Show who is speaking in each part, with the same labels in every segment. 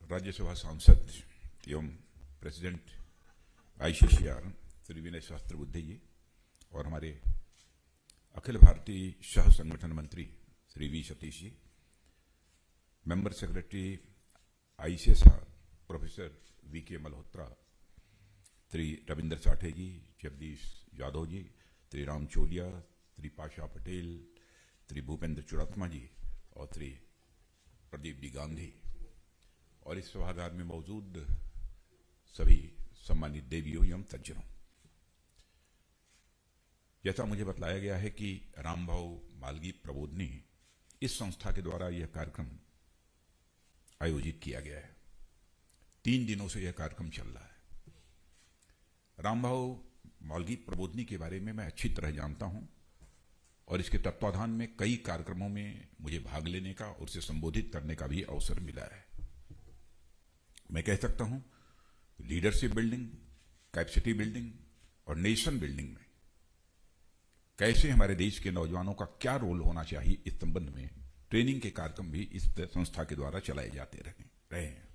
Speaker 1: राज्यसभा सांसद एवं president ICCR Shri Vinay Sahasrabuddhe ji और हमारे अखिल भारतीय सह संगठन मंत्री Shri V Satish ji, member secretary ICSR professor V K Malhotra, Shri Ravindra Sathe जी, जगदीश यादव जी, श्री राम चोलिया, श्री पाशा पटेल, श्री भूपेंद्र चुड़ात्मा जी और श्री प्रदीप डी गांधी और इस सभागार में मौजूद सभी सम्मानित देवियों एवं सज्जनों, जैसा मुझे बताया गया है कि रामभाऊ मालगी प्रबोधनी इस संस्था के द्वारा यह कार्यक्रम आयोजित किया गया है। 3 दिनों से यह कार्यक्रम चल रहा है। रामभाऊ मालगी प्रबोधनी के बारे में मैं अच्छी तरह जानता हूं और इसके तत्वाधान में कई कार्यक्रमों में मुझे भाग लेने का और उसे संबोधित करने का भी अवसर मिला है। मैं कह सकता हूं लीडरशिप बिल्डिंग, कैपेसिटी बिल्डिंग और नेशन बिल्डिंग में कैसे हमारे देश के नौजवानों का क्या रोल होना चाहिए, इस संबंध में ट्रेनिंग के कार्यक्रम भी इस संस्था के द्वारा चलाए जाते रहे हैं।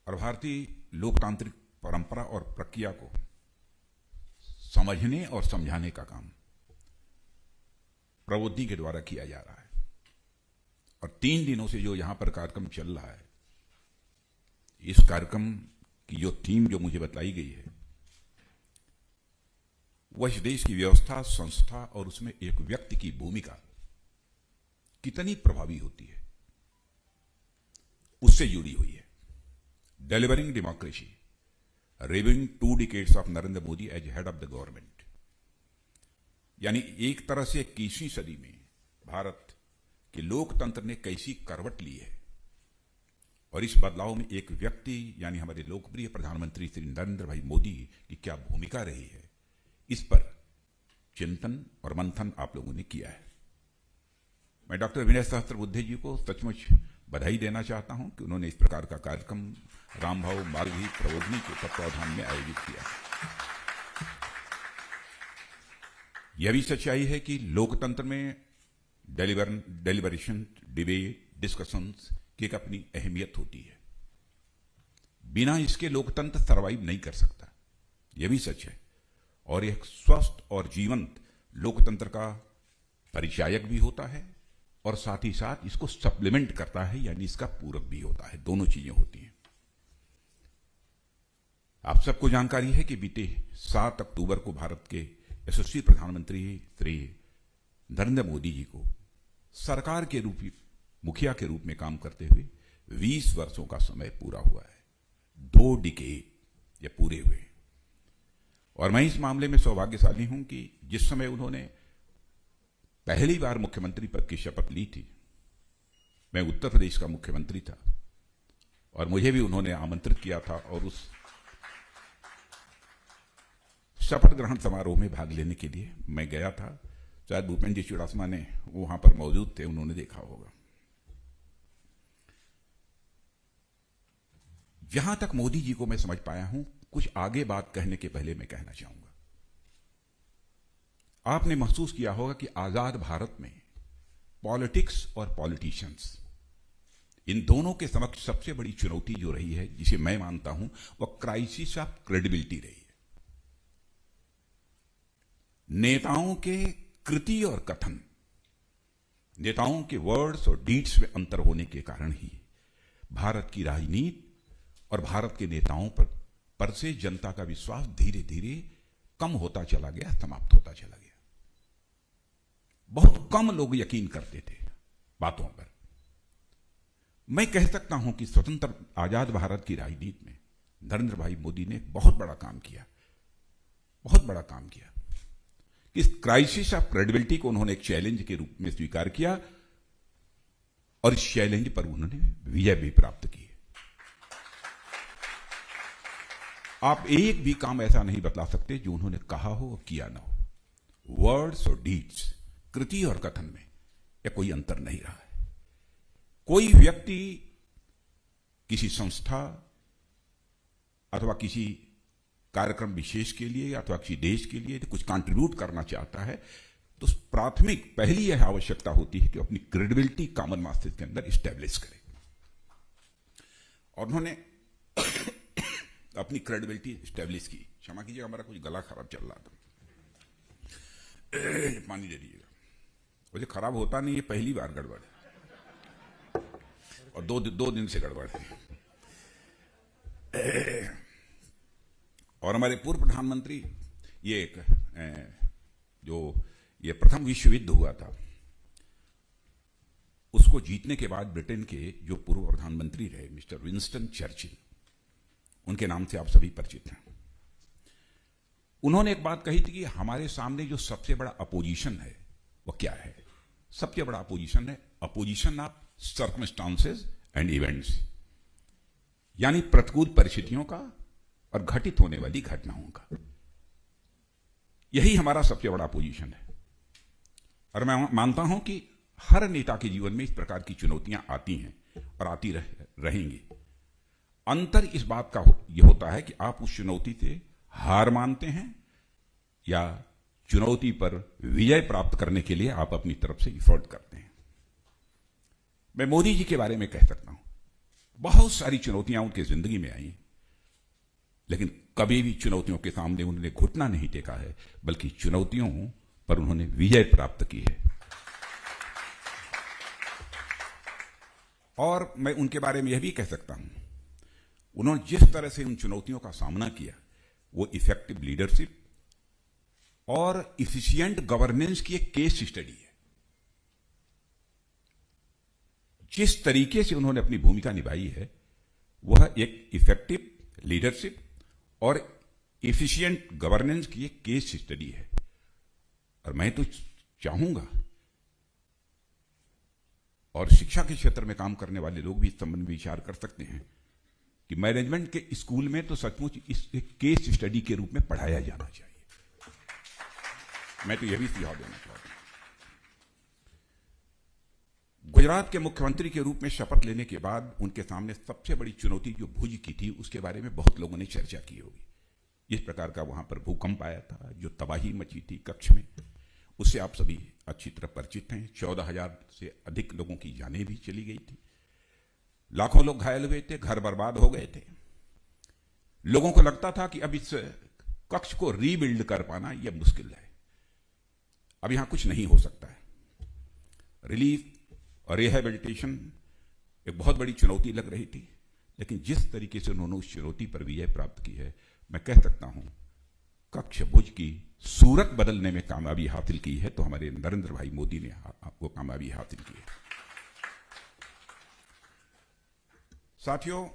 Speaker 1: और भारतीय लोकतांत्रिक परंपरा और प्रक्रिया को समझने और समझाने का काम प्रबोधनी के द्वारा किया जा रहा है। और 3 दिनों से जो यहां पर कार्यक्रम चल रहा है, इस कार्यक्रम की जो थीम जो मुझे बताई गई है वह इस देश की व्यवस्था, संस्था और उसमें एक व्यक्ति की भूमिका कितनी प्रभावी होती है उससे जुड़ी हुई है। Delivering democracy, reviewing 2 decades of Narendra Modi as head of the government, यानी एक तरह से 21वीं सदी में भारत के लोकतंत्र ने कैसी करवट ली है और इस बदलाव में एक व्यक्ति यानी हमारे लोकप्रिय प्रधानमंत्री श्री नरेंद्र भाई मोदी की क्या भूमिका रही है, इस पर चिंतन और मंथन आप लोगों ने किया है। मैं डॉक्टर विनय सहस्त्रबुद्धे जी को सचमुच बधाई देना चाहता हूं कि उन्होंने इस प्रकार का कार्यक्रम रामभाऊ मालगी प्रबोधनी के तत्वाधान में आयोजित किया। यह भी सच्चाई है कि लोकतंत्र में डेलिबरेशन, डिबेट, डिस्कशंस की एक अपनी अहमियत होती है। बिना इसके लोकतंत्र सर्वाइव नहीं कर सकता, यह भी सच है। और एक स्वस्थ और जीवंत लोकतंत्र का परिचायक भी होता है और साथ ही साथ इसको सप्लीमेंट करता है, यानी इसका पूरक भी होता है। दोनों चीजें होती हैं। आप सबको जानकारी है कि बीते 7 अक्टूबर को भारत के यशस्वी प्रधानमंत्री श्री नरेंद्र मोदी जी को सरकार के रूप में, मुखिया के रूप में काम करते हुए 20 वर्षों का समय पूरा हुआ है। 2 डिकेड ये पूरे हुए। और मैं इस मामले में सौभाग्यशाली हूं कि जिस समय उन्होंने पहली बार मुख्यमंत्री पद की शपथ ली थी, मैं उत्तर प्रदेश का मुख्यमंत्री था और मुझे भी उन्होंने आमंत्रित किया था और उस शपथ ग्रहण समारोह में भाग लेने के लिए मैं गया था। शायद भूपेंद्र जी चुड़ात्मा ने वहां पर मौजूद थे, उन्होंने देखा होगा। जहां तक मोदी जी को मैं समझ पाया हूं, कुछ आगे बात कहने के पहले मैं कहना चाहूंगा, आपने महसूस किया होगा कि आजाद भारत में पॉलिटिक्स और पॉलिटिशियंस, इन दोनों के समक्ष सबसे बड़ी चुनौती जो रही है, जिसे मैं मानता हूं, वह क्राइसिस ऑफ क्रेडिबिलिटी रही है। नेताओं के कृति और कथन, नेताओं के वर्ड्स और डीड्स में अंतर होने के कारण ही भारत की राजनीति और भारत के नेताओं पर से जनता का विश्वास धीरे धीरे कम होता चला गया, समाप्त होता चला गया। बहुत कम लोग यकीन करते थे बातों पर। मैं कह सकता हूं कि स्वतंत्र आजाद भारत की राजनीति में नरेंद्र भाई मोदी ने बहुत बड़ा काम किया, बहुत बड़ा काम किया। इस क्राइसिस ऑफ क्रेडिबिलिटी को उन्होंने एक चैलेंज के रूप में स्वीकार किया और इस चैलेंज पर उन्होंने विजय भी प्राप्त की। आप एक भी काम ऐसा नहीं बतला सकते जो उन्होंने कहा हो और किया ना हो। वर्ड्स और डीड्स, कृति और कथन में या कोई अंतर नहीं रहा है। कोई व्यक्ति किसी संस्था अथवा किसी कार्यक्रम विशेष के लिए अथवा किसी देश के लिए कुछ कंट्रीब्यूट करना चाहता है तो प्राथमिक पहली यह आवश्यकता होती है कि अपनी क्रेडिबिलिटी कॉमन मासेस के अंदर स्टैब्लिश करे। और उन्होंने अपनी क्रेडिबिलिटी स्टैब्लिश की। क्षमा कीजिएगा, हमारा कुछ गला खराब चल रहा था, पानी दे दीजिएगा। मुझे खराब होता नहीं, ये पहली बार गड़बड़ है और दो दिन से गड़बड़ है। और हमारे पूर्व प्रधानमंत्री, ये एक जो ये प्रथम विश्व युद्ध हुआ था, उसको जीतने के बाद ब्रिटेन के जो पूर्व प्रधानमंत्री रहे मिस्टर विंस्टन चर्चिल, उनके नाम से आप सभी परिचित हैं। उन्होंने एक बात कही थी कि हमारे सामने जो सबसे बड़ा अपोजिशन है वो क्या है? सबसे बड़ा अपोजिशन है opposition of circumstances and events, यानी प्रतिकूल परिस्थितियों का और घटित होने वाली घटनाओं का। यही हमारा सबसे बड़ा अपोजिशन है। और मैं मानता हूं कि हर नेता के जीवन में इस प्रकार की चुनौतियां आती हैं और आती रहेंगी। अंतर इस बात का यह होता है कि आप उस चुनौती से हार मानते हैं या चुनौती पर विजय प्राप्त करने के लिए आप अपनी तरफ से एफर्ट करते हैं। मैं मोदी जी के बारे में कह सकता हूं, बहुत सारी चुनौतियां उनकी जिंदगी में आई, लेकिन कभी भी चुनौतियों के सामने उन्होंने घुटना नहीं टेका है, बल्कि चुनौतियों पर उन्होंने विजय प्राप्त की है। और मैं उनके बारे में यह भी कह सकता हूं, उन्होंने जिस तरह से उन चुनौतियों का सामना किया, वो इफेक्टिव लीडरशिप और इफिशिएंट गवर्नेंस की एक केस स्टडी है। जिस तरीके से उन्होंने अपनी भूमिका निभाई है, वह एक इफेक्टिव लीडरशिप और इफिशिएंट गवर्नेंस की एक केस स्टडी है। और मैं तो चाहूंगा, और शिक्षा के क्षेत्र में काम करने वाले लोग भी इस संबंध में विचार कर सकते हैं कि मैनेजमेंट के स्कूल में तो सचमुच इस केस स्टडी के रूप में पढ़ाया जाना चाहिए। मैं तो यह भी सुझाव देना चाहता हूं। गुजरात के मुख्यमंत्री के रूप में शपथ लेने के बाद उनके सामने सबसे बड़ी चुनौती जो भुज की थी, उसके बारे में बहुत लोगों ने चर्चा की होगी। इस प्रकार का वहां पर भूकंप आया था, जो तबाही मची थी कच्छ में, उससे आप सभी अच्छी तरह परिचित हैं। 14,000 से अधिक लोगों की जानें भी चली गई थी, लाखों लोग घायल हुए थे, घर बर्बाद हो गए थे। लोगों को लगता था कि अब इस कच्छ को रीबिल्ड कर पाना यह मुश्किल है, अब यहां कुछ नहीं हो सकता है। रिलीफ और रिहैबिलिटेशन एक बहुत बड़ी चुनौती लग रही थी, लेकिन जिस तरीके से उन्होंने उस चुनौती पर विजय प्राप्त की है, मैं कह सकता हूं कच्छ भुज की सूरत बदलने में कामयाबी हासिल की है तो हमारे नरेंद्र भाई मोदी ने आपको कामयाबी हासिल की है। साथियों,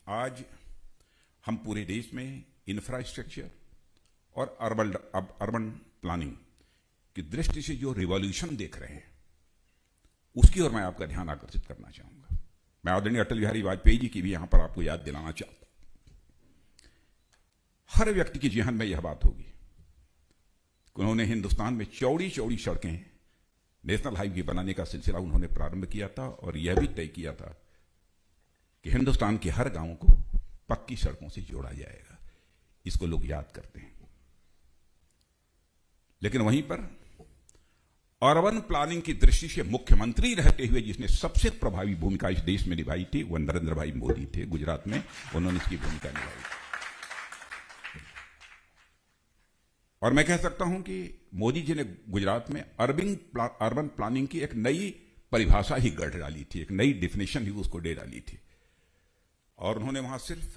Speaker 1: आज हम पूरे देश में इंफ्रास्ट्रक्चर और अर्बन प्लानिंग की दृष्टि से जो रिवॉल्यूशन देख रहे हैं, उसकी ओर मैं आपका ध्यान आकर्षित करना चाहूंगा। मैं आदरणीय अटल बिहारी वाजपेयी जी की भी यहां पर आपको याद दिलाना चाहता हूं। हर व्यक्ति के जहन में यह बात होगी कि उन्होंने हिंदुस्तान में चौड़ी चौड़ी सड़कें, नेशनल हाईवे बनाने का सिलसिला उन्होंने प्रारंभ किया था और यह भी तय किया था कि हिंदुस्तान के हर गांव को पक्की सड़कों से जोड़ा जाएगा। इसको लोग याद करते हैं। लेकिन वहीं पर अर्बन प्लानिंग की दृष्टि से मुख्यमंत्री रहते हुए जिसने सबसे प्रभावी भूमिका इस देश में निभाई थी, वह नरेंद्र भाई मोदी थे। गुजरात में उन्होंने इसकी भूमिका निभाई। और मैं कह सकता हूं कि मोदी जी ने गुजरात में अर्बन प्लानिंग की एक नई परिभाषा ही गढ़ डाली थी, एक नई डेफिनेशन ही उसको दे डाली थी। और उन्होंने वहां सिर्फ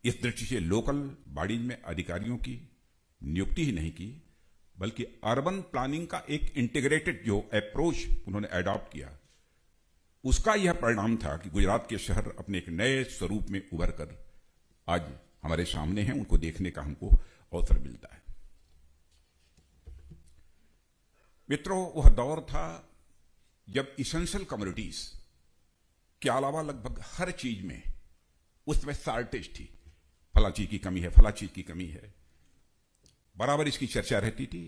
Speaker 1: इस दृष्टि से लोकल बॉडीज में अधिकारियों की नियुक्ति ही नहीं की, बल्कि अर्बन प्लानिंग का एक इंटीग्रेटेड जो अप्रोच उन्होंने अडॉप्ट किया, उसका यह परिणाम था कि गुजरात के शहर अपने एक नए स्वरूप में उभर कर आज हमारे सामने हैं। उनको देखने का हमको अवसर मिलता है। मित्रों, वह दौर था जब इसेंशियल कम्युनिटीज के अलावा लगभग हर चीज में उस समय शॉर्टेज थी। फला चीज की कमी है, फला चीज की कमी है, बराबर इसकी चर्चा रहती थी।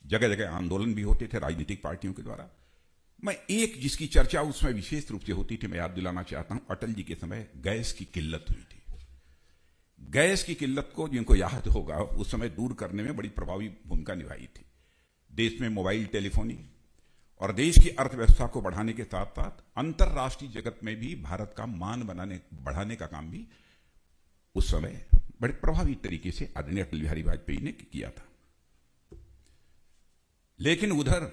Speaker 1: जगह जगह आंदोलन भी होते थे राजनीतिक पार्टियों के द्वारा। मैं एक जिसकी चर्चा उसमें विशेष रूप से होती थी, मैं याद दिलाना चाहता हूं। अटल जी के समय गैस की किल्लत हुई थी। गैस की किल्लत को जिनको याद होगा, उस समय दूर करने में बड़ी प्रभावी भूमिका निभाई थी। देश में मोबाइल टेलीफोनी और देश की अर्थव्यवस्था को बढ़ाने के साथ साथ अंतर्राष्ट्रीय जगत में भी भारत का मान बढ़ाने का काम भी उस समय बड़े प्रभावी तरीके से आदरणीय अटल बिहारी वाजपेयी ने किया था। लेकिन उधर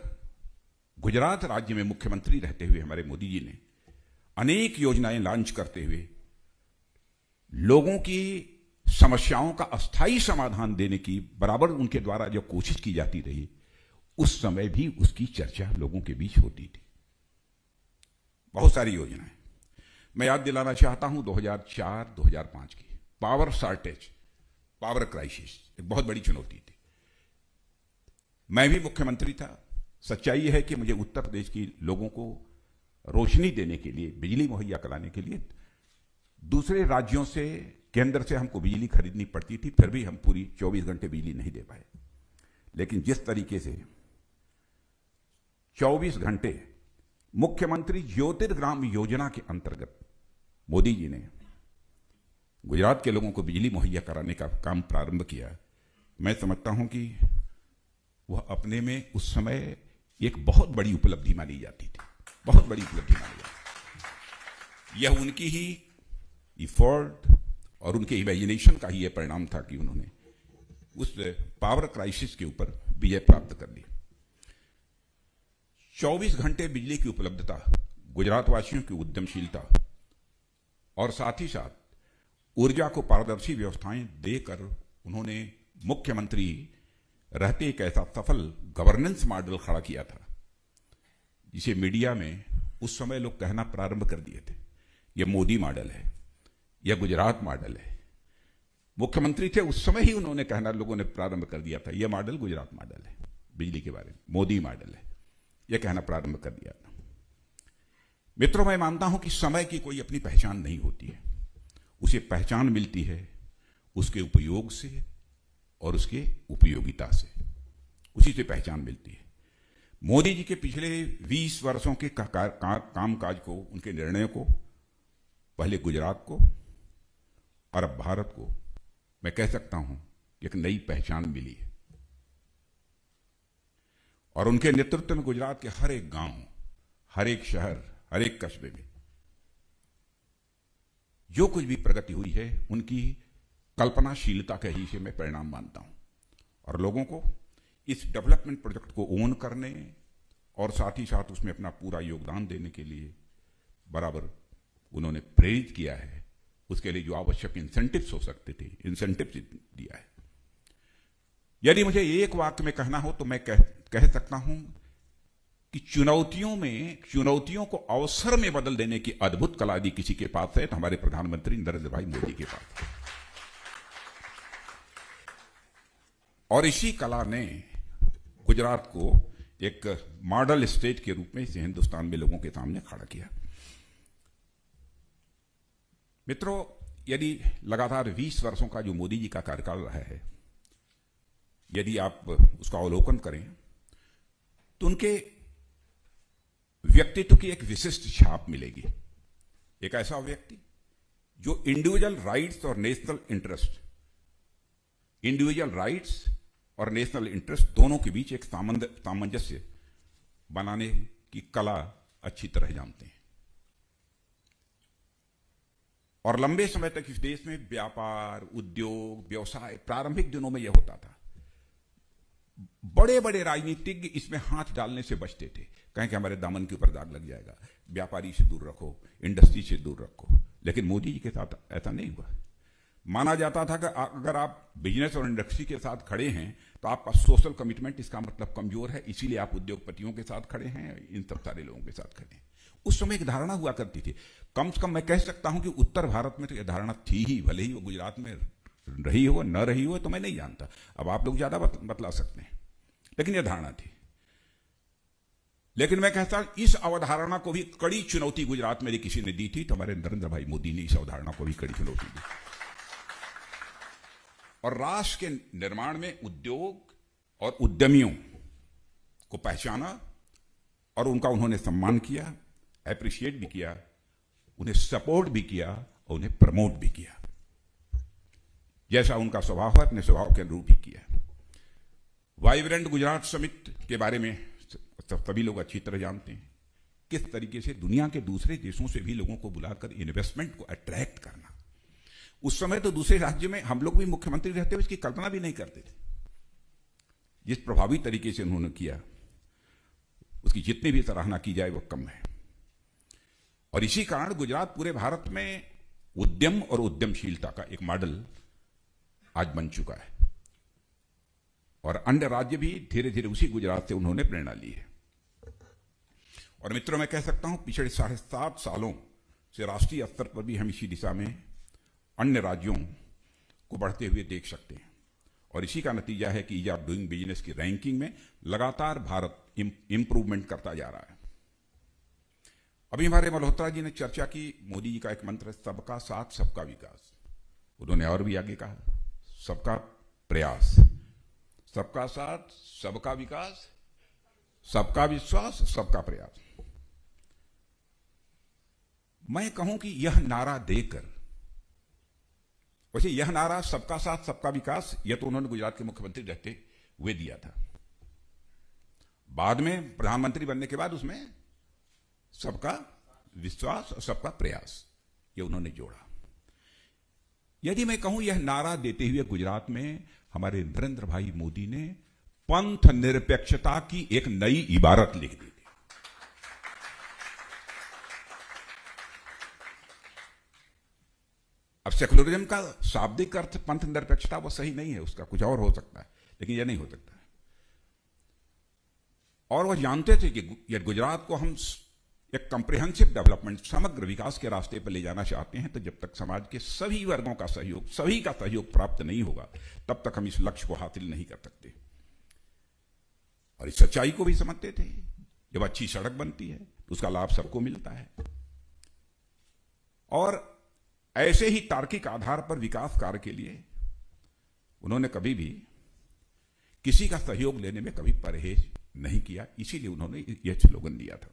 Speaker 1: गुजरात राज्य में मुख्यमंत्री रहते हुए हमारे मोदी जी ने अनेक योजनाएं लॉन्च करते हुए लोगों की समस्याओं का अस्थायी समाधान देने की बराबर उनके द्वारा जो कोशिश की जाती रही, उस समय भी उसकी चर्चा लोगों के बीच होती थी। बहुत सारी योजनाएं मैं याद दिलाना चाहता हूं 2004-2005 की पावर शॉर्टेज, पावर क्राइसिस एक बहुत बड़ी चुनौती थी। मैं भी मुख्यमंत्री था। सच्चाई है कि मुझे उत्तर प्रदेश के लोगों को रोशनी देने के लिए, बिजली मुहैया कराने के लिए दूसरे राज्यों से, केंद्र से हमको बिजली खरीदनी पड़ती थी, फिर भी हम पूरी 24 घंटे बिजली नहीं दे पाए। लेकिन जिस तरीके से 24 घंटे मुख्यमंत्री ज्योतिर्ग्राम योजना के अंतर्गत मोदी जी ने गुजरात के लोगों को बिजली मुहैया कराने का काम प्रारंभ किया, मैं समझता हूं कि वह अपने में उस समय एक बहुत बड़ी उपलब्धि मानी जाती थी, बहुत बड़ी उपलब्धि मानी जाती। यह उनकी ही इफोर्ट और उनके इमेजिनेशन का ही यह परिणाम था कि उन्होंने उस पावर क्राइसिस के ऊपर विजय प्राप्त कर ली। 24 घंटे बिजली की उपलब्धता, गुजरात वासियों की उद्यमशीलता और साथ ही साथ ऊर्जा को पारदर्शी व्यवस्थाएं देकर उन्होंने मुख्यमंत्री रहते एक ऐसा सफल गवर्नेंस मॉडल खड़ा किया था जिसे मीडिया में उस समय लोग कहना प्रारंभ कर दिए थे, यह मोदी मॉडल है, यह गुजरात मॉडल है। मुख्यमंत्री थे उस समय ही उन्होंने कहना लोगों ने प्रारंभ कर दिया था, यह मॉडल गुजरात मॉडल है, बिजली के बारे में मोदी मॉडल है, यह कहना प्रारंभ कर दिया था। मित्रों, मैं मानता हूं कि समय की कोई अपनी पहचान नहीं होती है, उसे पहचान मिलती है उसके उपयोग से और उसके उपयोगिता से, उसी से पहचान मिलती है। मोदी जी के पिछले 20 वर्षों के कामकाज को, उनके निर्णयों को, पहले गुजरात को और अब भारत को मैं कह सकता हूं कि एक नई पहचान मिली है। और उनके नेतृत्व में गुजरात के हर एक गांव, हर एक शहर, हर एक कस्बे में जो कुछ भी प्रगति हुई है उनकी कल्पनाशीलता के ही से मैं परिणाम मानता हूं। और लोगों को इस डेवलपमेंट प्रोजेक्ट को ओन करने और साथ ही साथ उसमें अपना पूरा योगदान देने के लिए बराबर उन्होंने प्रेरित किया है। उसके लिए जो आवश्यक इंसेंटिव्स हो सकते थे, इंसेंटिव्स दिया है। यदि मुझे एक वाक्य में कहना हो तो मैं कह सकता हूं कि चुनौतियों को अवसर में बदल देने की अद्भुत कला यदि किसी के पास है तो हमारे प्रधानमंत्री नरेंद्र भाई मोदी के पास है। और इसी कला ने गुजरात को एक मॉडल स्टेट के रूप में इसे हिंदुस्तान में लोगों के सामने खड़ा किया। मित्रों, यदि लगातार 20 वर्षों का जो मोदी जी का कार्यकाल रहा है, यदि आप उसका अवलोकन करें तो उनके व्यक्तित्व की एक विशिष्ट छाप मिलेगी। एक ऐसा व्यक्ति जो इंडिविजुअल राइट्स और नेशनल इंटरेस्ट, इंडिविजुअल राइट्स और नेशनल इंटरेस्ट दोनों के बीच एक सामंजस्य बनाने की कला अच्छी तरह जानते हैं। और लंबे समय तक इस देश में व्यापार, उद्योग, व्यवसाय प्रारंभिक दिनों में यह होता था, बड़े बड़े राजनीतिज्ञ इसमें हाथ डालने से बचते थे, कहें कि हमारे दामन के ऊपर दाग लग जाएगा, व्यापारी से दूर रखो, इंडस्ट्री से दूर रखो। लेकिन मोदी जी के साथ ऐसा नहीं हुआ। माना जाता था कि अगर आप बिजनेस और इंडस्ट्री के साथ खड़े हैं तो आपका सोशल कमिटमेंट, इसका मतलब कमजोर है, इसीलिए आप उद्योगपतियों के साथ खड़े हैं, इन सब सारे लोगों के साथ खड़े हैं। उस समय एक धारणा हुआ करती थी। कम से कम मैं कह सकता हूं कि उत्तर भारत में तो यह धारणा थी ही, भले ही वो गुजरात में रही हो न रही हो तो मैं नहीं जानता, अब आप लोग ज्यादा बतला सकते हैं, लेकिन यह धारणा थी। लेकिन मैं कहता हूं इस अवधारणा को भी कड़ी चुनौती गुजरात में किसी ने दी थी तो हमारे नरेंद्र भाई मोदी ने इस अवधारणा को भी कड़ी चुनौती दी और राष्ट्र के निर्माण में उद्योग और उद्यमियों को पहचाना और उनका उन्होंने सम्मान किया, एप्रिशिएट भी किया, उन्हें सपोर्ट भी किया और उन्हें प्रमोट भी किया। जैसा उनका स्वभाव है अपने स्वभाव के अनुरूप ही किया। वाइब्रेंट गुजरात समिट के बारे में सभी लोग अच्छी तरह जानते हैं किस तरीके से दुनिया के दूसरे देशों से भी लोगों को बुलाकर इन्वेस्टमेंट को अट्रैक्ट करना। उस समय तो दूसरे राज्य में हम लोग भी मुख्यमंत्री रहते हुए इसकी कल्पना भी नहीं करते थे। जिस प्रभावी तरीके से उन्होंने किया उसकी जितनी भी सराहना की जाए वो कम है। और इसी कारण गुजरात पूरे भारत में उद्यम और उद्यमशीलता का एक मॉडल आज बन चुका है और अन्य राज्य भी धीरे धीरे उसी गुजरात से उन्होंने प्रेरणा ली है। और मित्रों, मैं कह सकता हूं पिछले 7.5 सालों से राष्ट्रीय स्तर पर भी हम इसी दिशा में अन्य राज्यों को बढ़ते हुए देख सकते हैं और इसी का नतीजा है कि ईज ऑफ डूइंग बिजनेस की रैंकिंग में लगातार भारत इंप्रूवमेंट करता जा रहा है। अभी हमारे मल्होत्रा जी ने चर्चा की, मोदी जी का एक मंत्र है सबका साथ सबका विकास। उन्होंने और भी आगे कहा सबका प्रयास, सबका साथ सबका विकास, सबका विश्वास, सबका प्रयास। मैं कहूं कि यह नारा देकर, वैसे यह नारा सबका साथ सबका विकास यह तो उन्होंने गुजरात के मुख्यमंत्री रहते हुए दिया था। बाद में प्रधानमंत्री बनने के बाद उसमें सबका विश्वास और सबका प्रयास ये उन्होंने जोड़ा। यदि मैं कहूं यह नारा देते हुए गुजरात में हमारे नरेंद्र भाई मोदी ने पंथ निरपेक्षता की एक नई इबारत लिख दी थी। अब सेकुलरिज्म का शाब्दिक अर्थ पंथ निरपेक्षता वो सही नहीं है, उसका कुछ और हो सकता है, लेकिन यह नहीं हो सकता है। और वह जानते थे कि यदि गुजरात को हम एक कॉम्प्रिहेंसिव डेवलपमेंट, समग्र विकास के रास्ते पर ले जाना चाहते हैं तो जब तक समाज के सभी वर्गों का सहयोग, सभी का सहयोग प्राप्त नहीं होगा तब तक हम इस लक्ष्य को हासिल नहीं कर सकते। और इस सच्चाई को भी समझते थे। जब अच्छी सड़क बनती है तो उसका लाभ सबको मिलता है। और ऐसे ही तार्किक आधार पर विकास कार्य के लिए उन्होंने कभी भी किसी का सहयोग लेने में कभी परहेज नहीं किया, इसीलिए उन्होंने यह स्लोगन दिया था।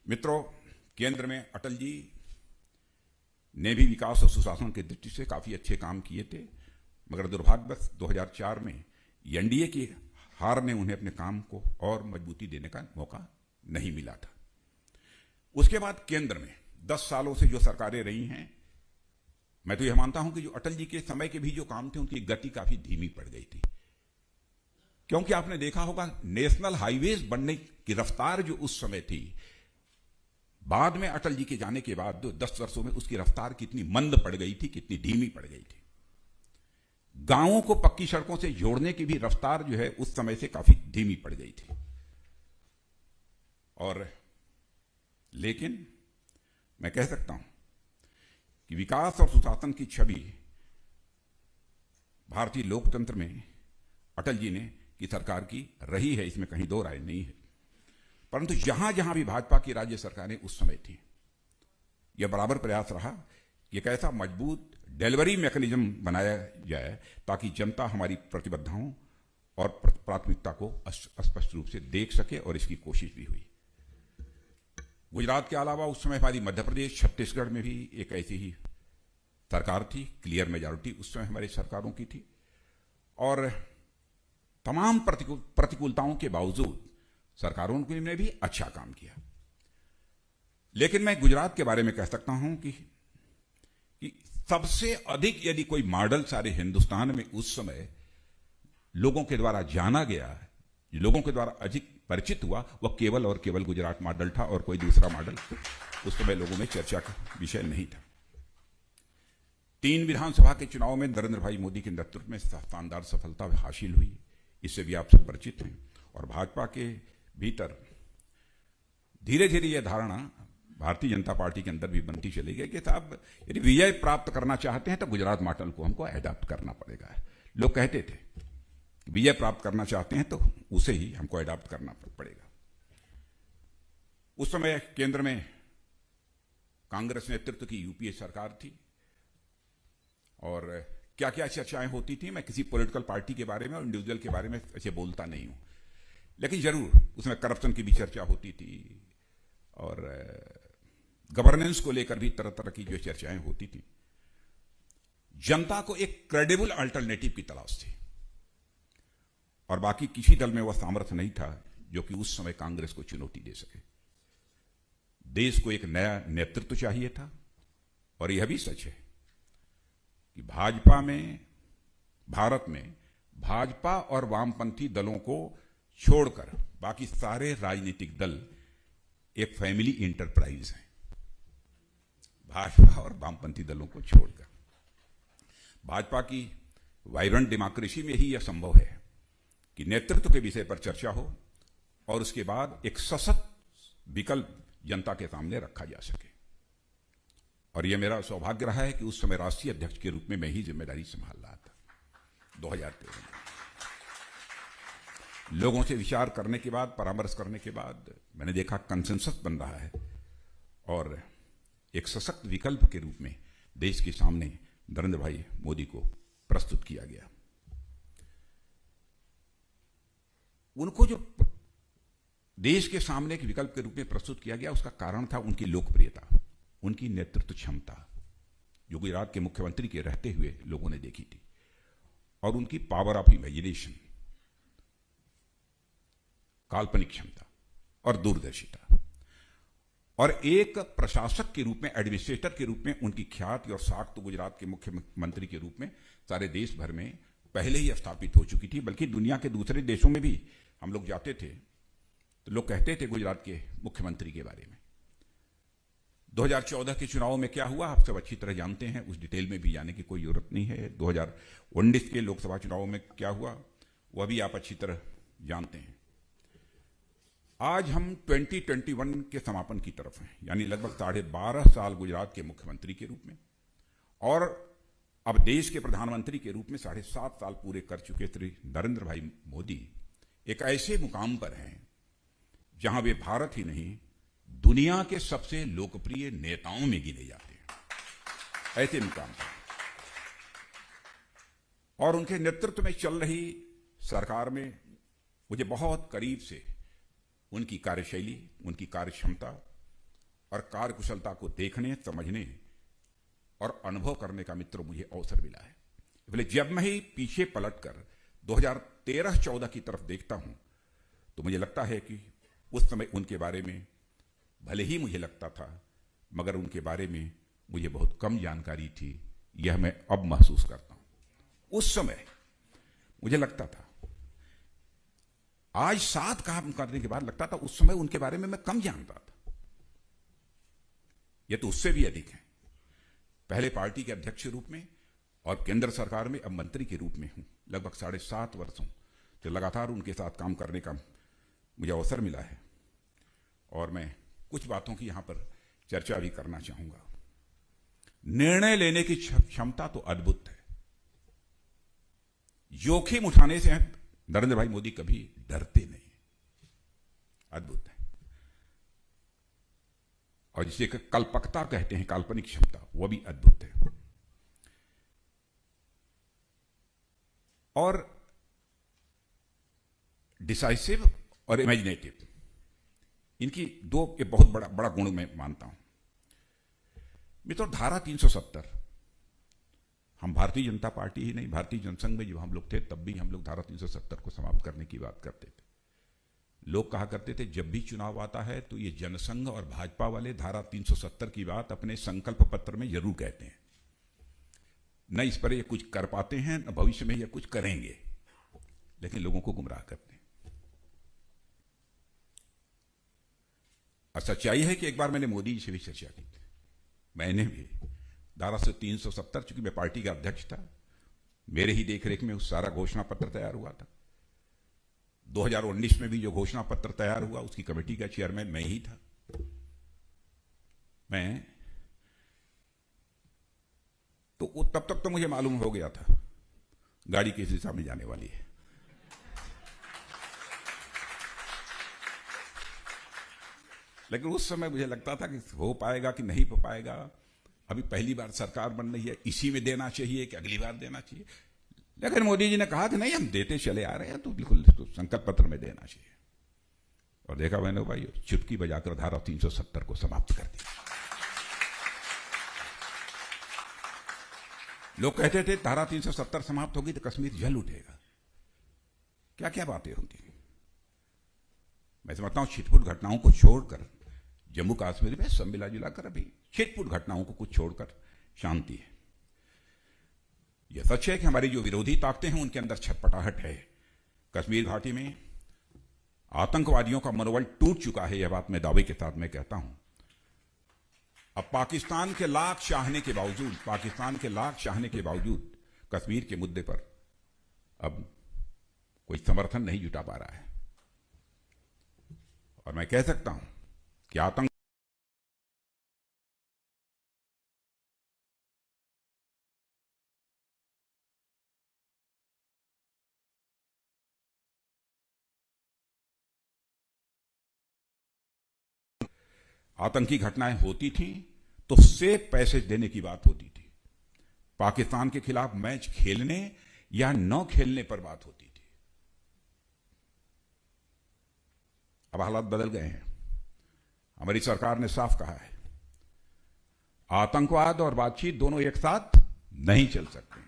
Speaker 1: मित्रों, केंद्र में अटल जी ने भी विकास और सुशासन की दृष्टि से काफी अच्छे काम किए थे, मगर दुर्भाग्यवश 2004 में एनडीए की हार ने उन्हें अपने काम को और मजबूती देने का मौका नहीं मिला था। उसके बाद केंद्र में 10 सालों से जो सरकारें रही हैं, मैं तो यह मानता हूं कि जो अटल जी के समय के भी जो काम थे उनकी गति काफी धीमी पड़ गई थी। क्योंकि आपने देखा होगा नेशनल हाईवेज बनने की रफ्तार जो उस समय थी, बाद में अटल जी के जाने के बाद 10 वर्षों में उसकी रफ्तार कितनी मंद पड़ गई थी, कितनी धीमी पड़ गई थी। गांवों को पक्की सड़कों से जोड़ने की भी रफ्तार जो है उस समय से काफी धीमी पड़ गई थी। और लेकिन मैं कह सकता हूं कि विकास और सुशासन की छवि भारतीय लोकतंत्र में अटल जी ने की सरकार की रही है, इसमें कहीं दो राय नहीं है। परंतु जहां जहां भी भाजपा की राज्य सरकारें उस समय थी, यह बराबर प्रयास रहा कि एक ऐसा मजबूत डिलीवरी मैकेनिज्म बनाया जाए ताकि जनता हमारी प्रतिबद्धताओं और प्राथमिकता को स्पष्ट रूप से देख सके, और इसकी कोशिश भी हुई। गुजरात के अलावा उस समय हमारी मध्य प्रदेश, छत्तीसगढ़ में भी एक ऐसी ही सरकार थी, क्लियर मेजॉरिटी उस समय हमारी सरकारों की थी। और तमाम प्रतिकूलताओं के बावजूद सरकारों ने भी अच्छा काम किया। लेकिन मैं गुजरात के बारे में कह सकता हूं कि सबसे अधिक यदि कोई मॉडल सारे हिंदुस्तान में उस समय लोगों के द्वारा जाना गया, लोगों के द्वारा अधिक परिचित हुआ, वह केवल और केवल गुजरात मॉडल था और कोई दूसरा मॉडल उस समय लोगों में चर्चा का विषय नहीं था। 3 विधानसभा के चुनाव में नरेंद्र भाई मोदी के नेतृत्व में शानदार सफलता हासिल हुई, इससे भी आप सब परिचित हैं। और भाजपा के भीतर धीरे धीरे यह धारणा भारतीय जनता पार्टी के अंदर भी बनती चली गई कि साहब यदि विजय प्राप्त करना चाहते हैं तो गुजरात मॉडल को हमको अडॉप्ट करना पड़ेगा। लोग कहते थे विजय प्राप्त करना चाहते हैं तो उसे ही हमको अडॉप्ट करना पड़ेगा। उस समय केंद्र में कांग्रेस नेतृत्व की यूपीए सरकार थी और क्या क्या चर्चाएं होती थी, मैं किसी पॉलिटिकल पार्टी के बारे में और इंडिविजुअल के बारे में ऐसे बोलता नहीं हूं, लेकिन जरूर उसमें करप्शन की भी चर्चा होती थी और गवर्नेंस को लेकर भी तरह तरह की जो चर्चाएं होती थी। जनता को एक क्रेडिबल अल्टरनेटिव की तलाश थी और बाकी किसी दल में वह सामर्थ्य नहीं था जो कि उस समय कांग्रेस को चुनौती दे सके। देश को एक नया नेतृत्व चाहिए था, और यह भी सच है कि भारत में भाजपा और वामपंथी दलों को छोड़कर बाकी सारे राजनीतिक दल एक फैमिली इंटरप्राइज है। भाजपा और वामपंथी दलों को छोड़कर भाजपा की वाइब्रेंट डेमोक्रेसी में ही यह संभव है कि नेतृत्व के विषय पर चर्चा हो और उसके बाद एक सशक्त विकल्प जनता के सामने रखा जा सके। और यह मेरा सौभाग्य रहा है कि उस समय राष्ट्रीय अध्यक्ष के रूप में मैं ही जिम्मेदारी संभाल रहा था 2013 में। लोगों से विचार करने के बाद, परामर्श करने के बाद मैंने देखा कंसेंसस बन रहा है और एक सशक्त विकल्प के रूप में देश के सामने नरेंद्र भाई मोदी को प्रस्तुत किया गया। उनको जो देश के सामने एक विकल्प के रूप में प्रस्तुत किया गया, उसका कारण था उनकी लोकप्रियता, उनकी नेतृत्व क्षमता, जो गुजरात के मुख्यमंत्री के रहते हुए लोगों ने देखी थी, और उनकी पावर ऑफ इमेजिनेशन, काल्पनिक क्षमता और दूरदर्शिता, और एक प्रशासक के रूप में, एडमिनिस्ट्रेटर के रूप में उनकी ख्याति और साख तो गुजरात के मुख्यमंत्री के रूप में सारे देश भर में पहले ही स्थापित हो चुकी थी। बल्कि दुनिया के दूसरे देशों में भी हम लोग जाते थे तो लोग कहते थे गुजरात के मुख्यमंत्री के बारे में। 2014 के चुनाव में क्या हुआ आप सब अच्छी तरह जानते हैं, उस डिटेल में भी जाने की कोई जरूरत नहीं है। 2019 के लोकसभा चुनाव में क्या हुआ वह भी आप अच्छी तरह जानते हैं। आज हम 2021 के समापन की तरफ हैं, यानी लगभग 12.5 साल गुजरात के मुख्यमंत्री के रूप में, और अब देश के प्रधानमंत्री के रूप में 7.5 साल पूरे कर चुके श्री नरेंद्र भाई मोदी एक ऐसे मुकाम पर हैं जहां वे भारत ही नहीं दुनिया के सबसे लोकप्रिय नेताओं में गिने जाते हैं, ऐसे मुकाम पर। और उनके नेतृत्व में चल रही सरकार में मुझे बहुत करीब से उनकी कार्यशैली, उनकी कार्यक्षमता और कार्यकुशलता को देखने, समझने और अनुभव करने का मित्र मुझे अवसर मिला है। इसलिए जब मैं ही पीछे पलटकर 2013-14 की तरफ देखता हूं तो मुझे लगता है कि उस समय उनके बारे में भले ही मुझे लगता था, मगर उनके बारे में मुझे बहुत कम जानकारी थी, यह मैं अब महसूस करता हूं। उस समय मुझे लगता था, आज 7 काम करने के बाद लगता था उस समय उनके बारे में मैं कम जानता था। यह तो उससे भी अधिक है। पहले पार्टी के अध्यक्ष के रूप में और केंद्र सरकार में अब मंत्री के रूप में हूं। लगभग 7.5 वर्षों से लगातार उनके साथ काम करने का मुझे अवसर मिला है, और मैं कुछ बातों की यहां पर चर्चा भी करना चाहूंगा। निर्णय लेने की क्षमता तो अद्भुत है। जोखिम उठाने से नरेंद्र भाई मोदी कभी डरते नहीं, अद्भुत है। और जिसे कल्पकता कहते हैं, काल्पनिक क्षमता, वह भी अद्भुत है। और डिसाइसिव और इमेजिनेटिव, इनकी दो ये बहुत बड़ा गुण मैं मानता हूं। मित्रों, धारा 370, हम भारतीय जनता पार्टी ही नहीं, भारतीय जनसंघ में जब हम लोग थे तब भी हम लोग धारा 370 को समाप्त करने की बात करते थे। लोग कहा करते थे जब भी चुनाव आता है तो ये जनसंघ और भाजपा वाले धारा 370 की बात अपने संकल्प पत्र में जरूर कहते हैं, न इस पर ये कुछ कर पाते हैं न भविष्य में ये कुछ करेंगे, लेकिन लोगों को गुमराह करते हैं। और सच्चाई है कि एक बार मैंने मोदी जी से भी चर्चा की थी। मैंने भी धारा से 370, चूंकि मैं पार्टी का अध्यक्ष था, मेरे ही देखरेख में उस सारा घोषणा पत्र तैयार हुआ था। 2019 में भी जो घोषणा पत्र तैयार हुआ उसकी कमेटी का चेयरमैन मैं ही था। मैं तो तब तक तो मुझे मालूम हो गया था गाड़ी किस दिशा में जाने वाली है। लेकिन उस समय मुझे लगता था कि हो पाएगा कि नहीं हो पाएगा, अभी पहली बार सरकार बन रही है, इसी में देना चाहिए कि अगली बार देना चाहिए। लेकिन मोदी जी ने कहा कि नहीं, हम देते चले आ रहे हैं, तो बिल्कुल तो संकल्प पत्र में देना चाहिए। और देखा मैंने भाई, चुटकी बजाकर धारा 370 को समाप्त कर दिया। लोग कहते थे धारा 370 समाप्त होगी तो कश्मीर जल उठेगा। क्या क्या बातें होती हैं। मैं समझता हूं छिटपुट घटनाओं को छोड़कर जम्मू कश्मीर में सब मिला जुलाकर अभी छिटपुट घटनाओं को कुछ छोड़कर शांति है। यह सच है कि हमारी जो विरोधी ताकतें हैं उनके अंदर छटपटाहट है। कश्मीर घाटी में आतंकवादियों का मनोबल टूट चुका है, यह बात मैं दावे के साथ मैं कहता हूं। अब पाकिस्तान के लाख चाहने के बावजूद कश्मीर के मुद्दे पर अब कोई समर्थन नहीं जुटा पा रहा है। और मैं कह सकता हूं कि आतंकी घटनाएं होती थीं तो सेफ पैसेज देने की बात होती थी। पाकिस्तान के खिलाफ मैच खेलने या न खेलने पर बात होती थी। अब हालात बदल गए हैं। हमारी सरकार ने साफ कहा है, आतंकवाद और बातचीत दोनों एक साथ नहीं चल सकते।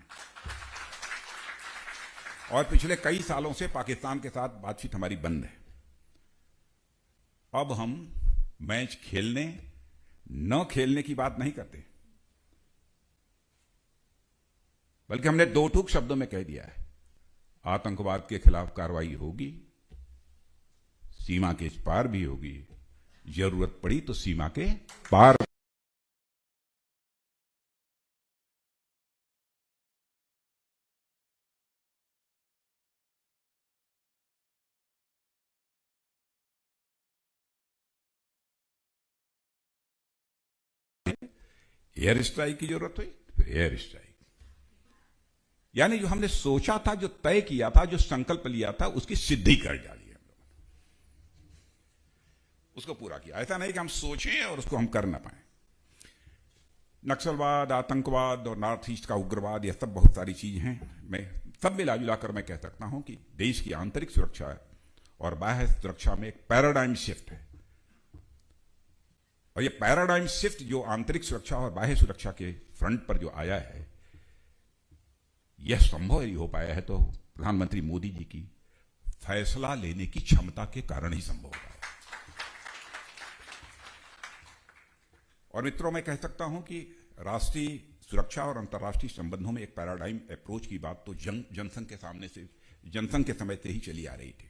Speaker 1: और पिछले कई सालों से पाकिस्तान के साथ बातचीत हमारी बंद है। अब हम मैच खेलने न खेलने की बात नहीं करते, बल्कि हमने दो टूक शब्दों में कह दिया है, आतंकवाद के खिलाफ कार्रवाई होगी, सीमा के इस पार भी होगी, जरूरत पड़ी तो सीमा के पार। एयर स्ट्राइक की जरूरत हुई, फिर एयर स्ट्राइक। यानी जो हमने सोचा था, जो तय किया था, जो संकल्प लिया था, उसकी सिद्धि कर डाली हम लोगों ने, उसको पूरा किया। ऐसा नहीं कि हम सोचें और उसको हम कर ना पाए। नक्सलवाद, आतंकवाद और नॉर्थ ईस्ट का उग्रवाद, यह सब बहुत सारी चीज हैं। मैं सब मिला जुलाकर मैं कह सकता हूं कि देश की आंतरिक सुरक्षा और बाह्य सुरक्षा में एक पैराडाइम शिफ्ट है। और ये पैराडाइम शिफ्ट जो आंतरिक सुरक्षा और बाह्य सुरक्षा के फ्रंट पर जो आया है, यह संभव ही हो पाया है तो प्रधानमंत्री मोदी जी की फैसला लेने की क्षमता के कारण ही संभव हो पाया। और मित्रों, मैं कह सकता हूं कि राष्ट्रीय सुरक्षा और अंतर्राष्ट्रीय संबंधों में एक पैराडाइम अप्रोच की बात तो जनसंघ के समय से ही चली आ रही थी।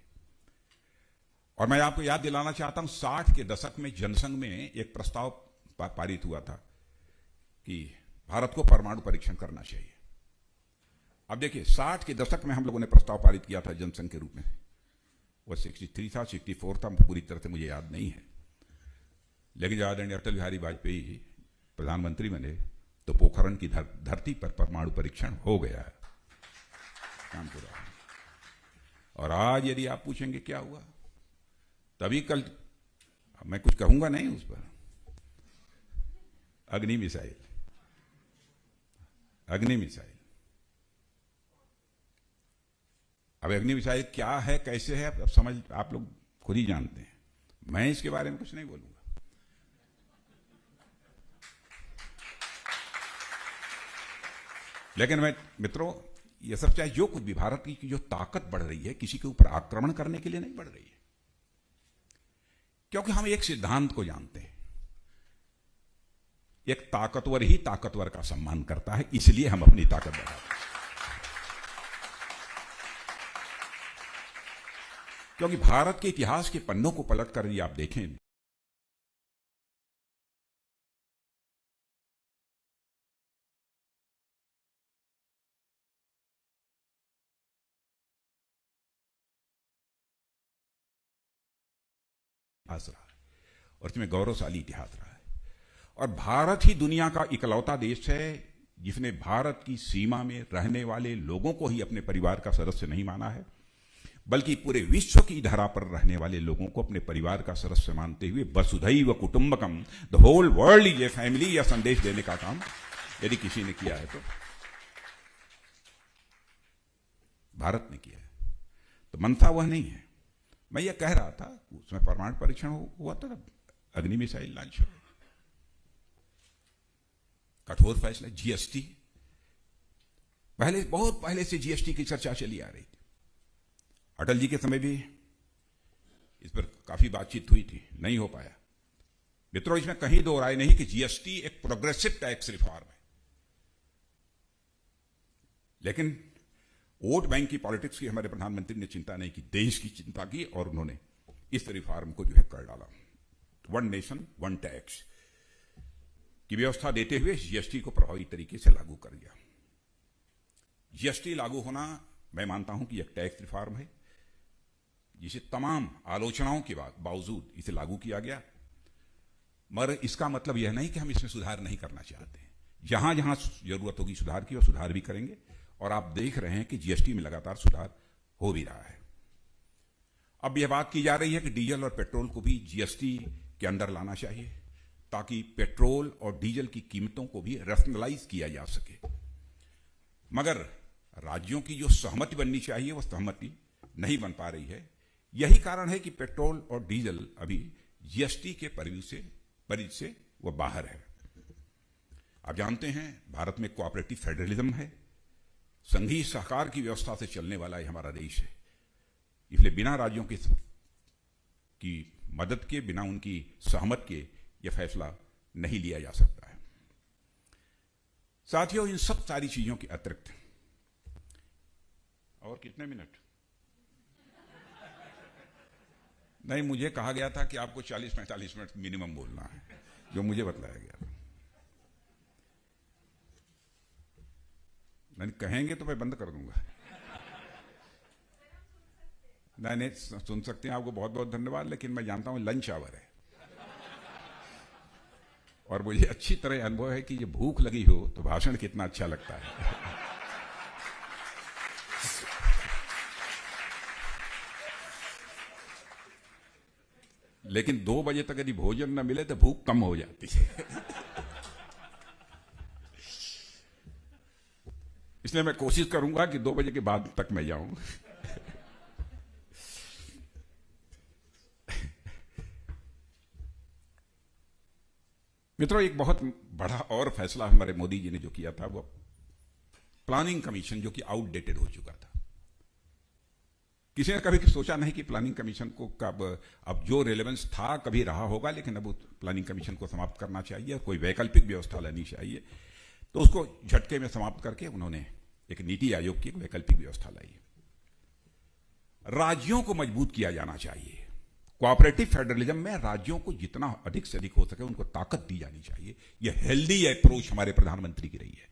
Speaker 1: और मैं आपको याद दिलाना चाहता हूं, 60 के दशक में जनसंघ में एक प्रस्ताव पारित हुआ था कि भारत को परमाणु परीक्षण करना चाहिए। अब देखिए, 60 के दशक में हम लोगों ने प्रस्ताव पारित किया था जनसंघ के रूप में। वो 63 था, 64 था, पूरी तरह से मुझे याद नहीं है। लेकिन जब आदरणीय अटल बिहारी वाजपेयी प्रधानमंत्री बने तो पोखरण की धरती पर परमाणु परीक्षण हो गया है, काम पूरा। और आज यदि आप पूछेंगे क्या हुआ, तभी कल मैं कुछ कहूंगा नहीं उस पर। अग्नि मिसाइल, अब अग्नि मिसाइल क्या है, कैसे है, अब समझ आप लोग खुद ही जानते हैं। मैं इसके बारे में कुछ नहीं बोलूंगा। लेकिन मैं मित्रों, यह सब चाहे जो कुछ भी, भारत की जो ताकत बढ़ रही है, किसी के ऊपर आक्रमण करने के लिए नहीं बढ़ रही है, क्योंकि हम एक सिद्धांत को जानते हैं, एक ताकतवर ही ताकतवर का सम्मान करता है, इसलिए हम अपनी ताकत बढ़ाते हैं। क्योंकि भारत के इतिहास के पन्नों को पलटकर यदि आप देखें, इतिहास रहा है और इसमें गौरवशाली इतिहास रहा है। और भारत ही दुनिया का इकलौता देश है जिसने भारत की सीमा में रहने वाले लोगों को ही अपने परिवार का सदस्य नहीं माना है, बल्कि पूरे विश्व की धरा पर रहने वाले लोगों को अपने परिवार का सदस्य मानते हुए वसुधैव कुटुंबकम, the whole world is a family, यह संदेश देने का काम यदि किसी ने किया है तो भारत ने किया है। तो मनसा वह नहीं है। मैं ये कह रहा था, उसमें परमाणु परीक्षण हुआ था, अग्नि मिसाइल लॉन्च हो, कठोर फैसला, जीएसटी, बहुत पहले से जीएसटी की चर्चा चली आ रही थी। अटल जी के समय भी इस पर काफी बातचीत हुई थी, नहीं हो पाया। मित्रों, इसमें कहीं दो राय नहीं कि जीएसटी एक प्रोग्रेसिव टैक्स रिफॉर्म है, लेकिन वोट बैंक की पॉलिटिक्स की हमारे प्रधानमंत्री ने चिंता नहीं की, देश की चिंता की और उन्होंने इस रिफॉर्म को जो है कर डाला। वन नेशन वन टैक्स की व्यवस्था देते हुए जीएसटी को प्रभावी तरीके से लागू कर दिया। जीएसटी लागू होना, मैं मानता हूं कि एक टैक्स रिफॉर्म है जिसे तमाम आलोचनाओं के बावजूद इसे लागू किया गया। मगर इसका मतलब यह नहीं कि हम इसमें सुधार नहीं करना चाहते हैं। जहां जहां जरूरत होगी सुधार की, और सुधार भी करेंगे। और आप देख रहे हैं कि जीएसटी में लगातार सुधार हो भी रहा है। अब यह बात की जा रही है कि डीजल और पेट्रोल को भी जीएसटी के अंदर लाना चाहिए, ताकि पेट्रोल और डीजल की कीमतों को भी रैशनलाइज किया जा सके। मगर राज्यों की जो सहमति बननी चाहिए वो सहमति नहीं बन पा रही है। यही कारण है कि पेट्रोल और डीजल अभी जीएसटी के परिधि से वो बाहर है। आप जानते हैं भारत में कोऑपरेटिव फेडरलिज्म है, संघीय सहकार की व्यवस्था से चलने वाला ये हमारा देश है। इसलिए बिना राज्यों की मदद के, बिना उनकी सहमत के यह फैसला नहीं लिया जा सकता है। साथियों, इन सब सारी चीजों के अतिरिक्त, और कितने मिनट? नहीं, मुझे कहा गया था कि आपको 40-45 मिनट मिनिमम बोलना है, जो मुझे बतलाया गया। नहीं कहेंगे तो मैं बंद कर दूंगा। नहीं, सुन सकते हैं। आपको बहुत बहुत धन्यवाद, लेकिन मैं जानता हूं लंच आवर है और मुझे अच्छी तरह अनुभव है कि ये भूख लगी हो तो भाषण कितना अच्छा लगता है। लेकिन 2 बजे तक यदि भोजन न मिले तो भूख कम हो जाती है। इसलिए मैं कोशिश करूंगा कि 2 बजे के बाद तक मैं जाऊं। मित्रों, एक बहुत बड़ा और फैसला हमारे मोदी जी ने जो किया था वो प्लानिंग कमीशन, जो कि आउटडेटेड हो चुका था। किसी ने कभी सोचा नहीं कि प्लानिंग कमीशन को कब, अब जो रेलेवेंस था कभी रहा होगा, लेकिन अब प्लानिंग कमीशन को समाप्त करना चाहिए, कोई वैकल्पिक व्यवस्था लेनी चाहिए। तो उसको झटके में समाप्त करके उन्होंने एक नीति आयोग की एक वैकल्पिक व्यवस्था लाई। राज्यों को मजबूत किया जाना चाहिए। कोऑपरेटिव फेडरलिज्म में राज्यों को जितना अधिक से अधिक हो सके उनको ताकत दी जानी चाहिए। यह हेल्दी अप्रोच हमारे प्रधानमंत्री की रही है।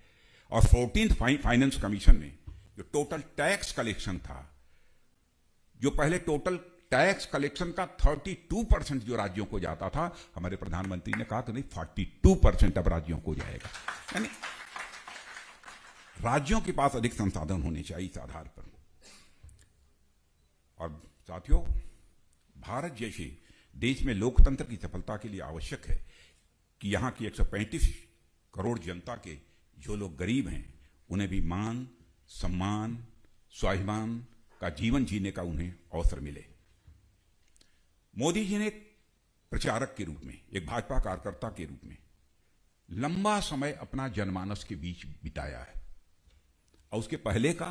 Speaker 1: और 14th फाइनेंस कमीशन में जो टोटल टैक्स कलेक्शन था, जो पहले टोटल टैक्स कलेक्शन का 32% जो राज्यों को जाता था, हमारे प्रधानमंत्री ने कहा कि नहीं 42% अब राज्यों को जाएगा। यानी राज्यों के पास अधिक संसाधन होने चाहिए इस आधार पर। और साथियों, भारत जैसे देश में लोकतंत्र की सफलता के लिए आवश्यक है कि यहां की 135 करोड़ जनता के जो लोग गरीब हैं उन्हें भी मान, सम्मान, स्वाभिमान का जीवन जीने का उन्हें अवसर मिले। मोदी जी ने एक प्रचारक के रूप में, एक भाजपा कार्यकर्ता के रूप में लंबा समय अपना जनमानस के बीच बिताया है। और उसके पहले का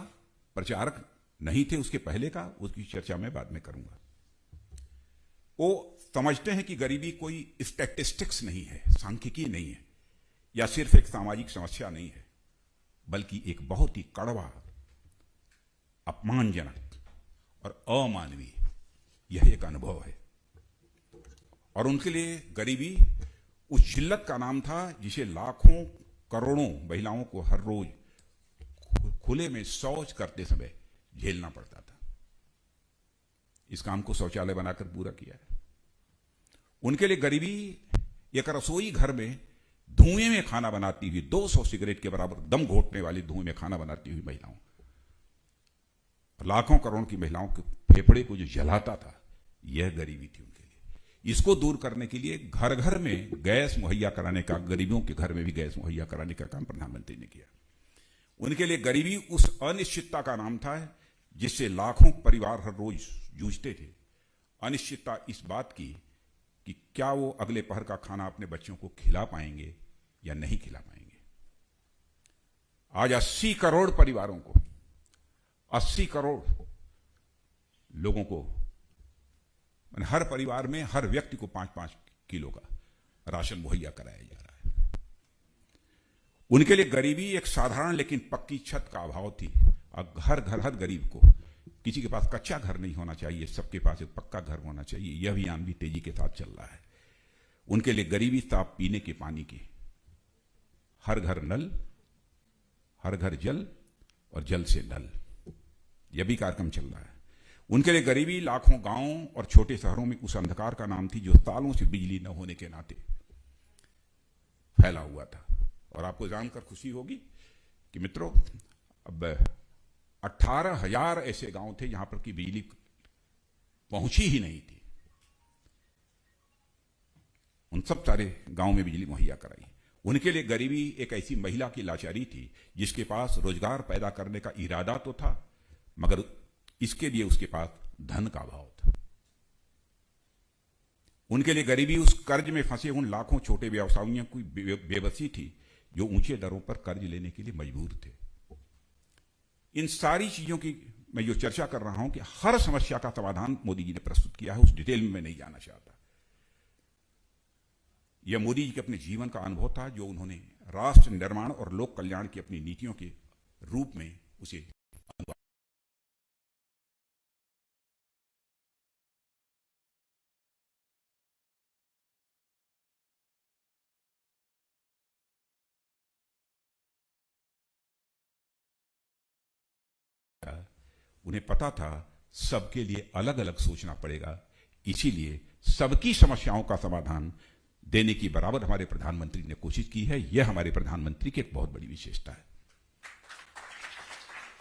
Speaker 1: प्रचारक नहीं थे, उसके पहले का, उसकी चर्चा मैं बाद में करूंगा। वो समझते हैं कि गरीबी कोई स्टैटिस्टिक्स नहीं है, सांख्यिकी नहीं है, या सिर्फ एक सामाजिक समस्या नहीं है, बल्कि एक बहुत ही कड़वा, अपमानजनक और अमानवीय यह एक अनुभव है। और उनके लिए गरीबी उस जिल्लत का नाम था जिसे लाखों करोड़ों महिलाओं को हर रोज खुले में शौच करते समय झेलना पड़ता था। इस काम को शौचालय बनाकर पूरा किया है। उनके लिए गरीबी एक रसोई घर में धुएं में खाना बनाती हुई, 200 सिगरेट के बराबर दम घोटने वाली धुएं में खाना बनाती हुई महिलाओं, लाखों करोड़ की महिलाओं के फेफड़े को जो जलाता था, यह गरीबी थी उनके लिए। इसको दूर करने के लिए घर घर में गैस मुहैया कराने का, गरीबों के घर में भी गैस मुहैया कराने का काम प्रधानमंत्री ने किया। उनके लिए गरीबी उस अनिश्चितता का नाम था जिससे लाखों परिवार हर रोज जूझते थे। अनिश्चितता इस बात की कि क्या वो अगले पहर का खाना अपने बच्चों को खिला पाएंगे या नहीं खिला पाएंगे। आज 80 करोड़ परिवारों को, 80 करोड़ लोगों को, हर परिवार में हर व्यक्ति को 5-5 किलो का राशन मुहैया कराया जा रहा है। उनके लिए गरीबी एक साधारण लेकिन पक्की छत का अभाव थी। अब हर गरीब को, किसी के पास कच्चा घर नहीं होना चाहिए, सबके पास एक पक्का घर होना चाहिए। यह अभियान भी तेजी के साथ चल रहा है। उनके लिए गरीबी साफ पीने के पानी की, हर घर नल, हर घर जल और जल से नल, यह भी कार्यक्रम चल रहा है। उनके लिए गरीबी लाखों गांवों और छोटे शहरों में उस अंधकार का नाम थी जो सालों से बिजली न होने के नाते फैला हुआ था। और आपको जानकर खुशी होगी कि मित्रों, अब 18,000 ऐसे गांव थे जहां पर की बिजली पहुंची ही नहीं थी। उन सब सारे गांव में बिजली मुहैया कराई। उनके लिए गरीबी एक ऐसी महिला की लाचारी थी जिसके पास रोजगार पैदा करने का इरादा तो था, मगर इसके लिए उसके पास धन का अभाव था। उनके लिए गरीबी उस कर्ज में फंसे उन लाखों छोटे व्यवसायियों की बेबसी थी जो ऊंचे दरों पर कर्ज लेने के लिए मजबूर थे। इन सारी चीजों की मैं जो चर्चा कर रहा हूं कि हर समस्या का समाधान मोदी जी ने प्रस्तुत किया है, उस डिटेल में मैं नहीं जाना चाहता। यह मोदी जी के अपने जीवन का अनुभव था जो उन्होंने राष्ट्र निर्माण और लोक कल्याण की अपनी नीतियों के रूप में उसे उन्हें पता था सबके लिए अलग अलग सोचना पड़ेगा, इसीलिए सबकी समस्याओं का समाधान देने की बराबर हमारे प्रधानमंत्री ने कोशिश की है। यह हमारे प्रधानमंत्री की एक बहुत बड़ी विशेषता है।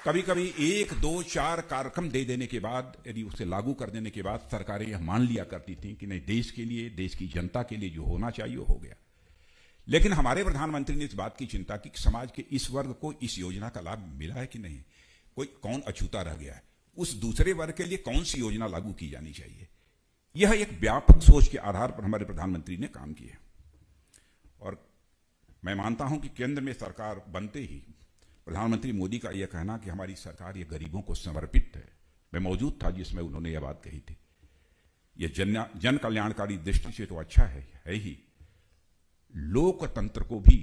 Speaker 1: कभी कभी 1, 2, 4 कार्यक्रम दे देने के बाद, यदि उसे लागू कर देने के बाद सरकारें यह मान लिया करती थी कि नहीं, देश के लिए, देश की जनता के लिए जो होना चाहिए वो हो गया। लेकिन हमारे प्रधानमंत्री ने इस बात की चिंता की कि समाज के इस वर्ग को इस योजना का लाभ मिला है कि नहीं, कौन अछूता रह गया है, उस दूसरे वर्ग के लिए कौन सी योजना लागू की जानी चाहिए। यह एक व्यापक सोच के आधार पर हमारे प्रधानमंत्री ने काम किया। और मैं मानता हूं कि केंद्र में सरकार बनते ही प्रधानमंत्री मोदी का यह कहना कि हमारी सरकार ये गरीबों को समर्पित है, मैं मौजूद था जिसमें उन्होंने यह बात कही थी। यह जन कल्याणकारी दृष्टि से तो अच्छा है ही, लोकतंत्र को भी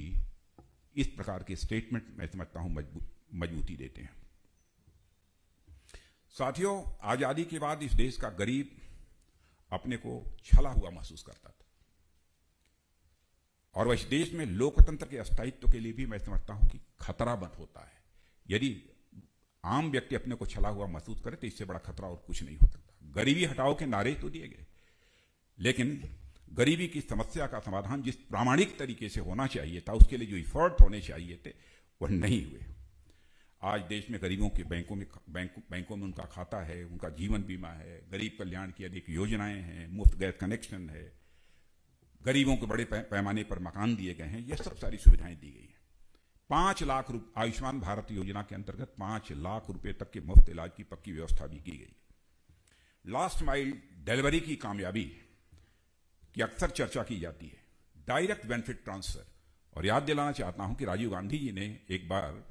Speaker 1: इस प्रकार के स्टेटमेंट मैं समझता हूं मजबूती देते हैं। साथियों, आजादी के बाद इस देश का गरीब अपने को छला हुआ महसूस करता था, और वह इस देश में लोकतंत्र के अस्तित्व के लिए भी मैं समझता हूं कि खतरा बन होता है। यदि आम व्यक्ति अपने को छला हुआ महसूस करे तो इससे बड़ा खतरा और कुछ नहीं हो सकता। गरीबी हटाओ के नारे तो दिए गए, लेकिन गरीबी की समस्या का समाधान जिस प्रामाणिक तरीके से होना चाहिए था, उसके लिए जो इफर्ट होने चाहिए थे, वह नहीं हुए। आज देश में गरीबों के बैंकों में उनका खाता है, उनका जीवन बीमा है, गरीब कल्याण की अनेक योजनाएं हैं, मुफ्त गैस कनेक्शन है, गरीबों को बड़े पैमाने पर मकान दिए गए हैं, यह सब सारी सुविधाएं दी गई हैं। 5 लाख रुपये आयुष्मान भारत योजना के अंतर्गत 5 लाख रुपए तक के मुफ्त इलाज की पक्की व्यवस्था भी की गई। लास्ट माइल डिलीवरी की कामयाबी की अक्सर चर्चा की जाती है, डायरेक्ट बेनिफिट ट्रांसफर। और याद दिलाना चाहता हूं कि राजीव गांधी जी ने एक बार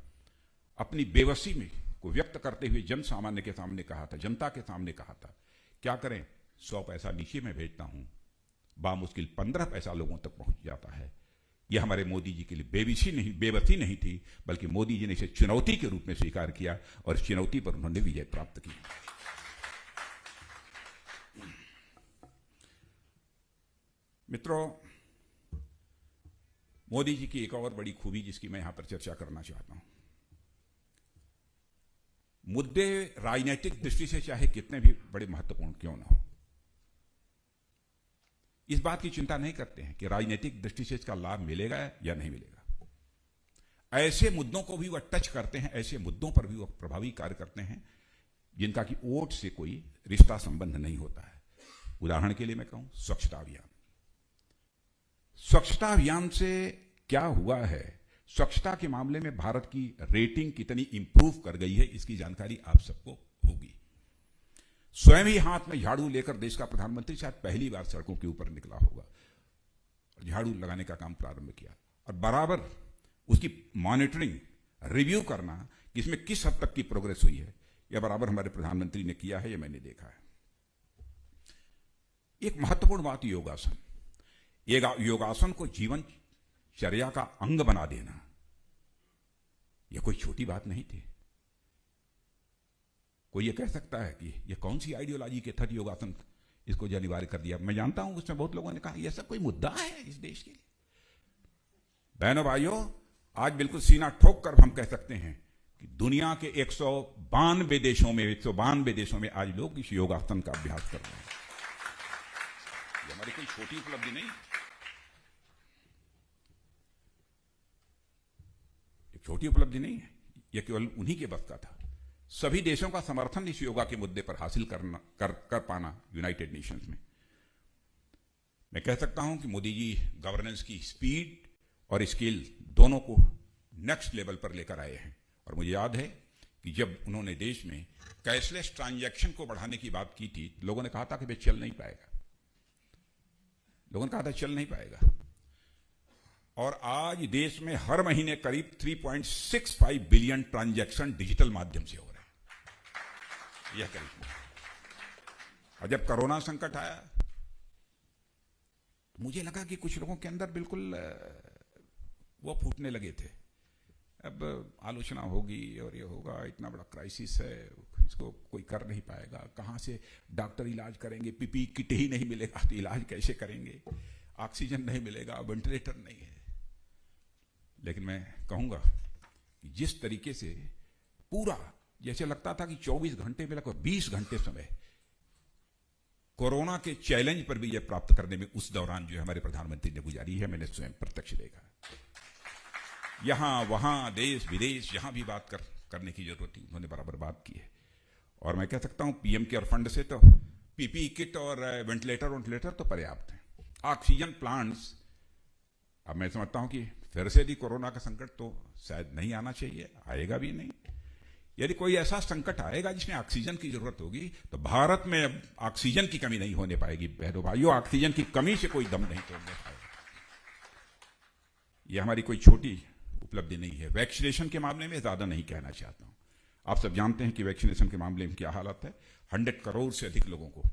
Speaker 1: अपनी बेबसी में को व्यक्त करते हुए जन सामान्य के सामने कहा था, जनता के सामने कहा था, क्या करें, 100 पैसा नीचे में भेजता हूं, बामुश्किल 15 पैसा लोगों तक पहुंच जाता है। यह हमारे मोदी जी के लिए बेबसी नहीं थी, बल्कि मोदी जी ने इसे चुनौती के रूप में स्वीकार किया और इस चुनौती पर उन्होंने विजय प्राप्त की। मित्रों, मोदी जी की एक और बड़ी खूबी जिसकी मैं यहां पर चर्चा करना चाहता हूं, मुद्दे राजनीतिक दृष्टि से चाहे कितने भी बड़े महत्वपूर्ण क्यों ना हो, इस बात की चिंता नहीं करते हैं कि राजनीतिक दृष्टि से इसका लाभ मिलेगा या नहीं मिलेगा। ऐसे मुद्दों को भी वह टच करते हैं, ऐसे मुद्दों पर भी वह प्रभावी कार्य करते हैं जिनका कि वोट से कोई रिश्ता संबंध नहीं होता है। उदाहरण के लिए मैं कहूं, स्वच्छता अभियान। स्वच्छता अभियान से क्या हुआ है, स्वच्छता के मामले में भारत की रेटिंग कितनी इंप्रूव कर गई है, इसकी जानकारी आप सबको होगी। स्वयं ही हाथ में झाड़ू लेकर देश का प्रधानमंत्री शायद पहली बार सड़कों के ऊपर निकला होगा और झाड़ू लगाने का काम प्रारंभ किया, और बराबर उसकी मॉनिटरिंग, रिव्यू करना कि इसमें किस हद तक की प्रोग्रेस हुई है, यह बराबर हमारे प्रधानमंत्री ने किया है, यह मैंने देखा है। एक महत्वपूर्ण बात योगासन, योगासन को जीवन चर्या का अंग बना देना, यह कोई छोटी बात नहीं थी। कोई यह कह सकता है कि यह कौन सी आइडियोलॉजी के तहत योगासन इसको अनिवार्य कर दिया। मैं जानता हूं उसमें बहुत लोगों ने कहा यह सब कोई मुद्दा है इस देश के लिए। बहनों भाइयों, आज बिल्कुल सीना ठोक कर हम कह सकते हैं कि दुनिया के 192 देशों में आज लोग इस योगासन का अभ्यास कर रहे हैं। ये हमारी कोई छोटी उपलब्धि नहीं, एक छोटी उपलब्धि नहीं है, यह केवल उन्हीं के बस का था। सभी देशों का समर्थन इस योगा के मुद्दे पर हासिल कर पाना यूनाइटेड नेशंस में। मैं कह सकता हूं कि मोदी जी गवर्नेंस की स्पीड और स्किल दोनों को नेक्स्ट लेवल पर लेकर आए हैं। और मुझे याद है कि जब उन्होंने देश में कैशलेस ट्रांजैक्शन को बढ़ाने की बात की थी, लोगों ने कहा था कि वे चल नहीं पाएगा, चल नहीं पाएगा। और आज देश में हर महीने करीब 3.65 बिलियन ट्रांजैक्शन डिजिटल माध्यम से हो रहे हैं। यह करिश्मा। और जब कोरोना संकट आया तो मुझे लगा कि कुछ लोगों के अंदर बिल्कुल वो फूटने लगे थे। अब आलोचना होगी और ये होगा, इतना बड़ा क्राइसिस है, इसको कोई कर नहीं पाएगा, कहां से डॉक्टर इलाज करेंगे, पीपी किट ही नहीं मिलेगा तो इलाज कैसे करेंगे, ऑक्सीजन नहीं मिलेगा, वेंटिलेटर नहीं है। लेकिन मैं कहूंगा कि जिस तरीके से पूरा जैसे लगता था कि 24 घंटे में लगभग 20 घंटे समय कोरोना के चैलेंज पर भी यह प्राप्त करने में उस दौरान जो हमारे प्रधानमंत्री ने गुजारी है, मैंने स्वयं प्रत्यक्ष देखा। यहां वहां देश विदेश जहां भी बात करने की जरूरत थी उन्होंने बराबर बात की है। और मैं कह सकता हूं पीएम केयर फंड से तो पीपी किट और वेंटिलेटर तो पर्याप्त है। ऑक्सीजन प्लांट्स, अब मैं समझता हूं कि फिर से भी कोरोना का संकट तो शायद नहीं आना चाहिए, आएगा भी नहीं। यदि कोई ऐसा संकट आएगा जिसमें ऑक्सीजन की जरूरत होगी तो भारत में अब ऑक्सीजन की कमी नहीं होने पाएगी। बहनों भाइयों, ऑक्सीजन की कमी से कोई दम नहीं तोड़ने पाएगा। यह हमारी कोई छोटी उपलब्धि नहीं है। वैक्सीनेशन के मामले में ज्यादा नहीं कहना चाहता हूं। आप सब जानते हैं कि वैक्सीनेशन के मामले में क्या हालत है। 100 करोड़ से अधिक लोगों को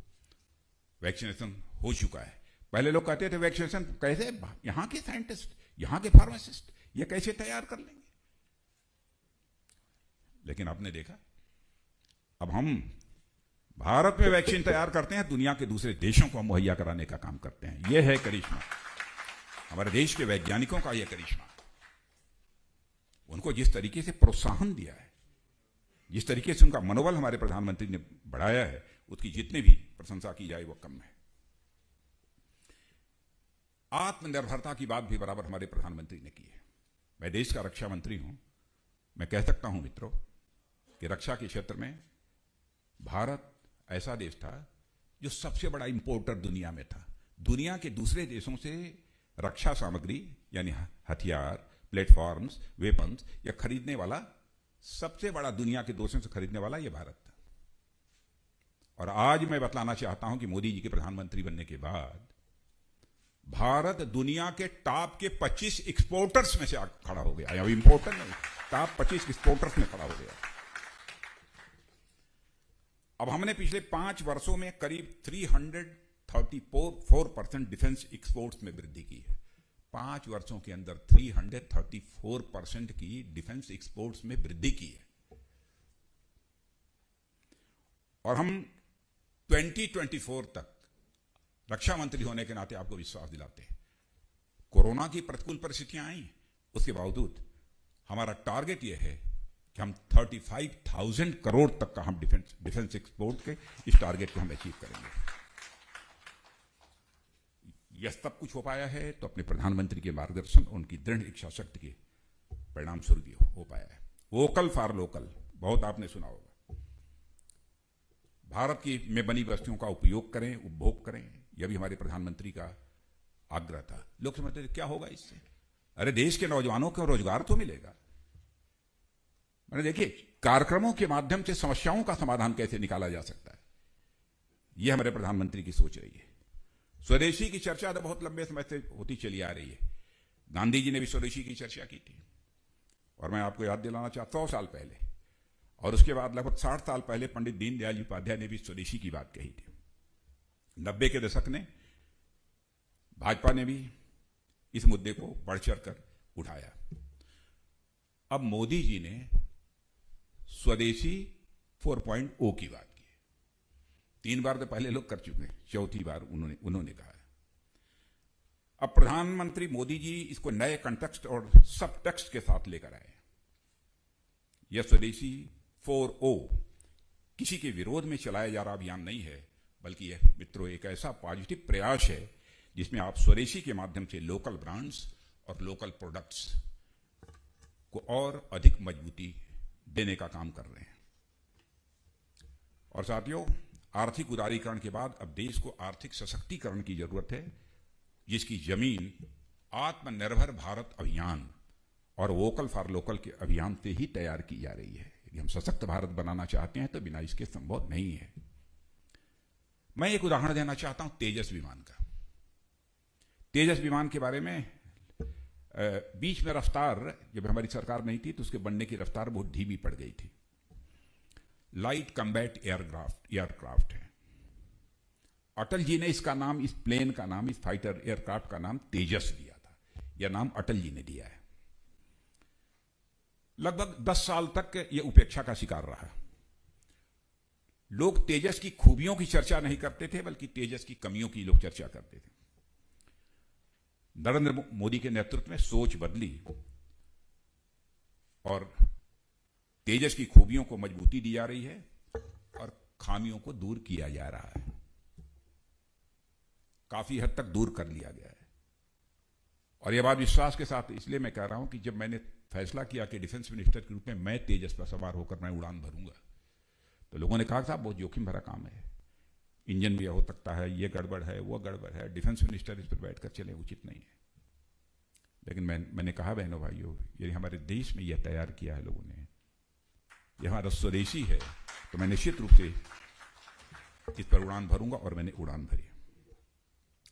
Speaker 1: वैक्सीनेशन हो चुका है। पहले लोग कहते थे वैक्सीनेशन कैसे, यहां के साइंटिस्ट, यहां के फार्मासिस्ट ये कैसे तैयार कर लेंगे। लेकिन आपने देखा अब हम भारत में वैक्सीन तैयार करते हैं, दुनिया के दूसरे देशों को हम मुहैया कराने का काम करते हैं। यह है करिश्मा, हमारे देश के वैज्ञानिकों का यह करिश्मा। उनको जिस तरीके से प्रोत्साहन दिया है, जिस तरीके से उनका मनोबल हमारे प्रधानमंत्री ने बढ़ाया है, उसकी जितनी भी प्रशंसा की जाए वो कम है। आत्मनिर्भरता की बात भी बराबर हमारे प्रधानमंत्री ने की है। मैं देश का रक्षा मंत्री हूं, मैं कह सकता हूं मित्रों कि रक्षा के क्षेत्र में भारत ऐसा देश था जो सबसे बड़ा इंपोर्टर दुनिया में था। दुनिया के दूसरे देशों से रक्षा सामग्री यानी हथियार, प्लेटफॉर्म्स, वेपन्स या खरीदने वाला सबसे बड़ा दुनिया के देशों से खरीदने वाला यह भारत था। और आज मैं बतलाना चाहता हूं कि मोदी जी के प्रधानमंत्री बनने के बाद भारत दुनिया के टॉप के 25 एक्सपोर्टर्स में से खड़ा हो गया। अब इंपोर्टर नहीं, टॉप 25 एक्सपोर्टर्स में खड़ा हो गया। अब हमने पिछले 5 वर्षों में करीब 334% डिफेंस एक्सपोर्ट्स में वृद्धि की है। 5 वर्षों के अंदर 334% की डिफेंस एक्सपोर्ट्स में वृद्धि की है। और हम 2024 तक रक्षा मंत्री होने के नाते आपको विश्वास दिलाते हैं। कोरोना की प्रतिकूल परिस्थितियां आई, उसके बावजूद हमारा टारगेट यह है कि हम 35,000 करोड़ तक का हम डिफेंस एक्सपोर्ट के इस टारगेट को हम अचीव करेंगे। यह सब कुछ हो पाया है तो अपने प्रधानमंत्री के मार्गदर्शन, उनकी दृढ़ इच्छा शक्ति के परिणाम स्वरूप हो पाया है। वोकल फॉर लोकल बहुत आपने सुना होगा। भारत की में बनी वस्तुओं का उपयोग करें, उपभोग करें, यह भी हमारे प्रधानमंत्री का आग्रह था। लोग समझते थे क्या होगा इससे, अरे देश के नौजवानों को रोजगार तो मिलेगा। मैंने देखिए कार्यक्रमों के माध्यम से समस्याओं का समाधान कैसे निकाला जा सकता है, यह हमारे प्रधानमंत्री की सोच रही है। स्वदेशी की चर्चा तो बहुत लंबे समय से होती चली आ रही है। गांधी जी ने भी स्वदेशी की चर्चा की थी। और मैं आपको याद दिलाना चाहता हूं 100 साल पहले और उसके बाद लगभग 60 साल पहले पंडित दीनदयाल उपाध्याय ने भी स्वदेशी की बात कही थी। 90 के दशक ने भाजपा ने भी इस मुद्दे को बढ़ चढ़ कर उठाया। अब मोदी जी ने स्वदेशी 4.0 की बात की। 3 बार तो पहले लोग कर चुके हैं, चौथी बार उन्होंने कहा है। अब प्रधानमंत्री मोदी जी इसको नए कंटेक्स्ट और सब टेक्स्ट के साथ लेकर आए। यह स्वदेशी 4.0 किसी के विरोध में चलाया जा रहा अभियान नहीं है, बल्कि यह मित्रों एक ऐसा पॉजिटिव प्रयास है जिसमें आप स्वदेशी के माध्यम से लोकल ब्रांड्स और लोकल प्रोडक्ट्स को और अधिक मजबूती देने का काम कर रहे हैं। और साथियों, आर्थिक उदारीकरण के बाद अब देश को आर्थिक सशक्तिकरण की जरूरत है, जिसकी जमीन आत्मनिर्भर भारत अभियान और वोकल फॉर लोकल के अभियान से ही तैयार की जा रही है। यदि हम सशक्त भारत बनाना चाहते हैं तो बिना इसके संभव नहीं है। मैं एक उदाहरण देना चाहता हूं तेजस विमान का। तेजस विमान के बारे में बीच में रफ्तार, जब हमारी सरकार नहीं थी तो उसके बनने की रफ्तार बहुत धीमी पड़ गई थी। लाइट कम्बैट एयरक्राफ्ट है। अटल जी ने इसका नाम, इस प्लेन का नाम, इस फाइटर एयरक्राफ्ट का नाम तेजस दिया था। यह नाम अटल जी ने दिया है। लगभग 10 साल तक यह उपेक्षा का शिकार रहा। लोग तेजस की खूबियों की चर्चा नहीं करते थे, बल्कि तेजस की कमियों की लोग चर्चा करते थे। नरेंद्र मोदी के नेतृत्व में सोच बदली और तेजस की खूबियों को मजबूती दी जा रही है और खामियों को दूर किया जा रहा है। काफी हद तक दूर कर लिया गया है। और यह बात विश्वास के साथ इसलिए मैं कह रहा हूं कि जब मैंने फैसला किया कि डिफेंस मिनिस्टर के रूप में मैं तेजस पर सवार होकर मैं उड़ान भरूंगा, तो लोगों ने कहा साहब बहुत जोखिम भरा काम है, इंजन भी हो सकता है, ये गड़बड़ है, वो गड़बड़ है, डिफेंस मिनिस्टर इस पर बैठकर चले उचित नहीं है। लेकिन मैंने कहा बहनों भाइयों, ये हमारे देश में यह तैयार किया है लोगों ने, यह हमारा स्वदेशी है, तो मैं निश्चित रूप से इस पर उड़ान भरूंगा। और मैंने उड़ान भरी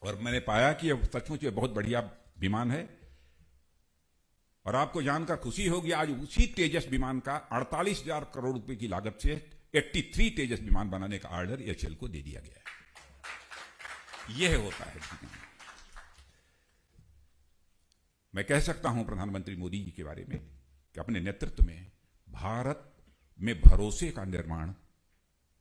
Speaker 1: और मैंने पाया कि यह सचमुच बहुत बढ़िया विमान है। और आपको जानकर खुशी होगी, आज उसी तेजस विमान का 48,000 करोड़ रुपए की लागत से 83 तेजस विमान बनाने का ऑर्डर एचएएल को दे दिया गया है। यह होता है। मैं कह सकता हूं प्रधानमंत्री मोदी जी के बारे में कि अपने नेतृत्व में भारत में भरोसे का निर्माण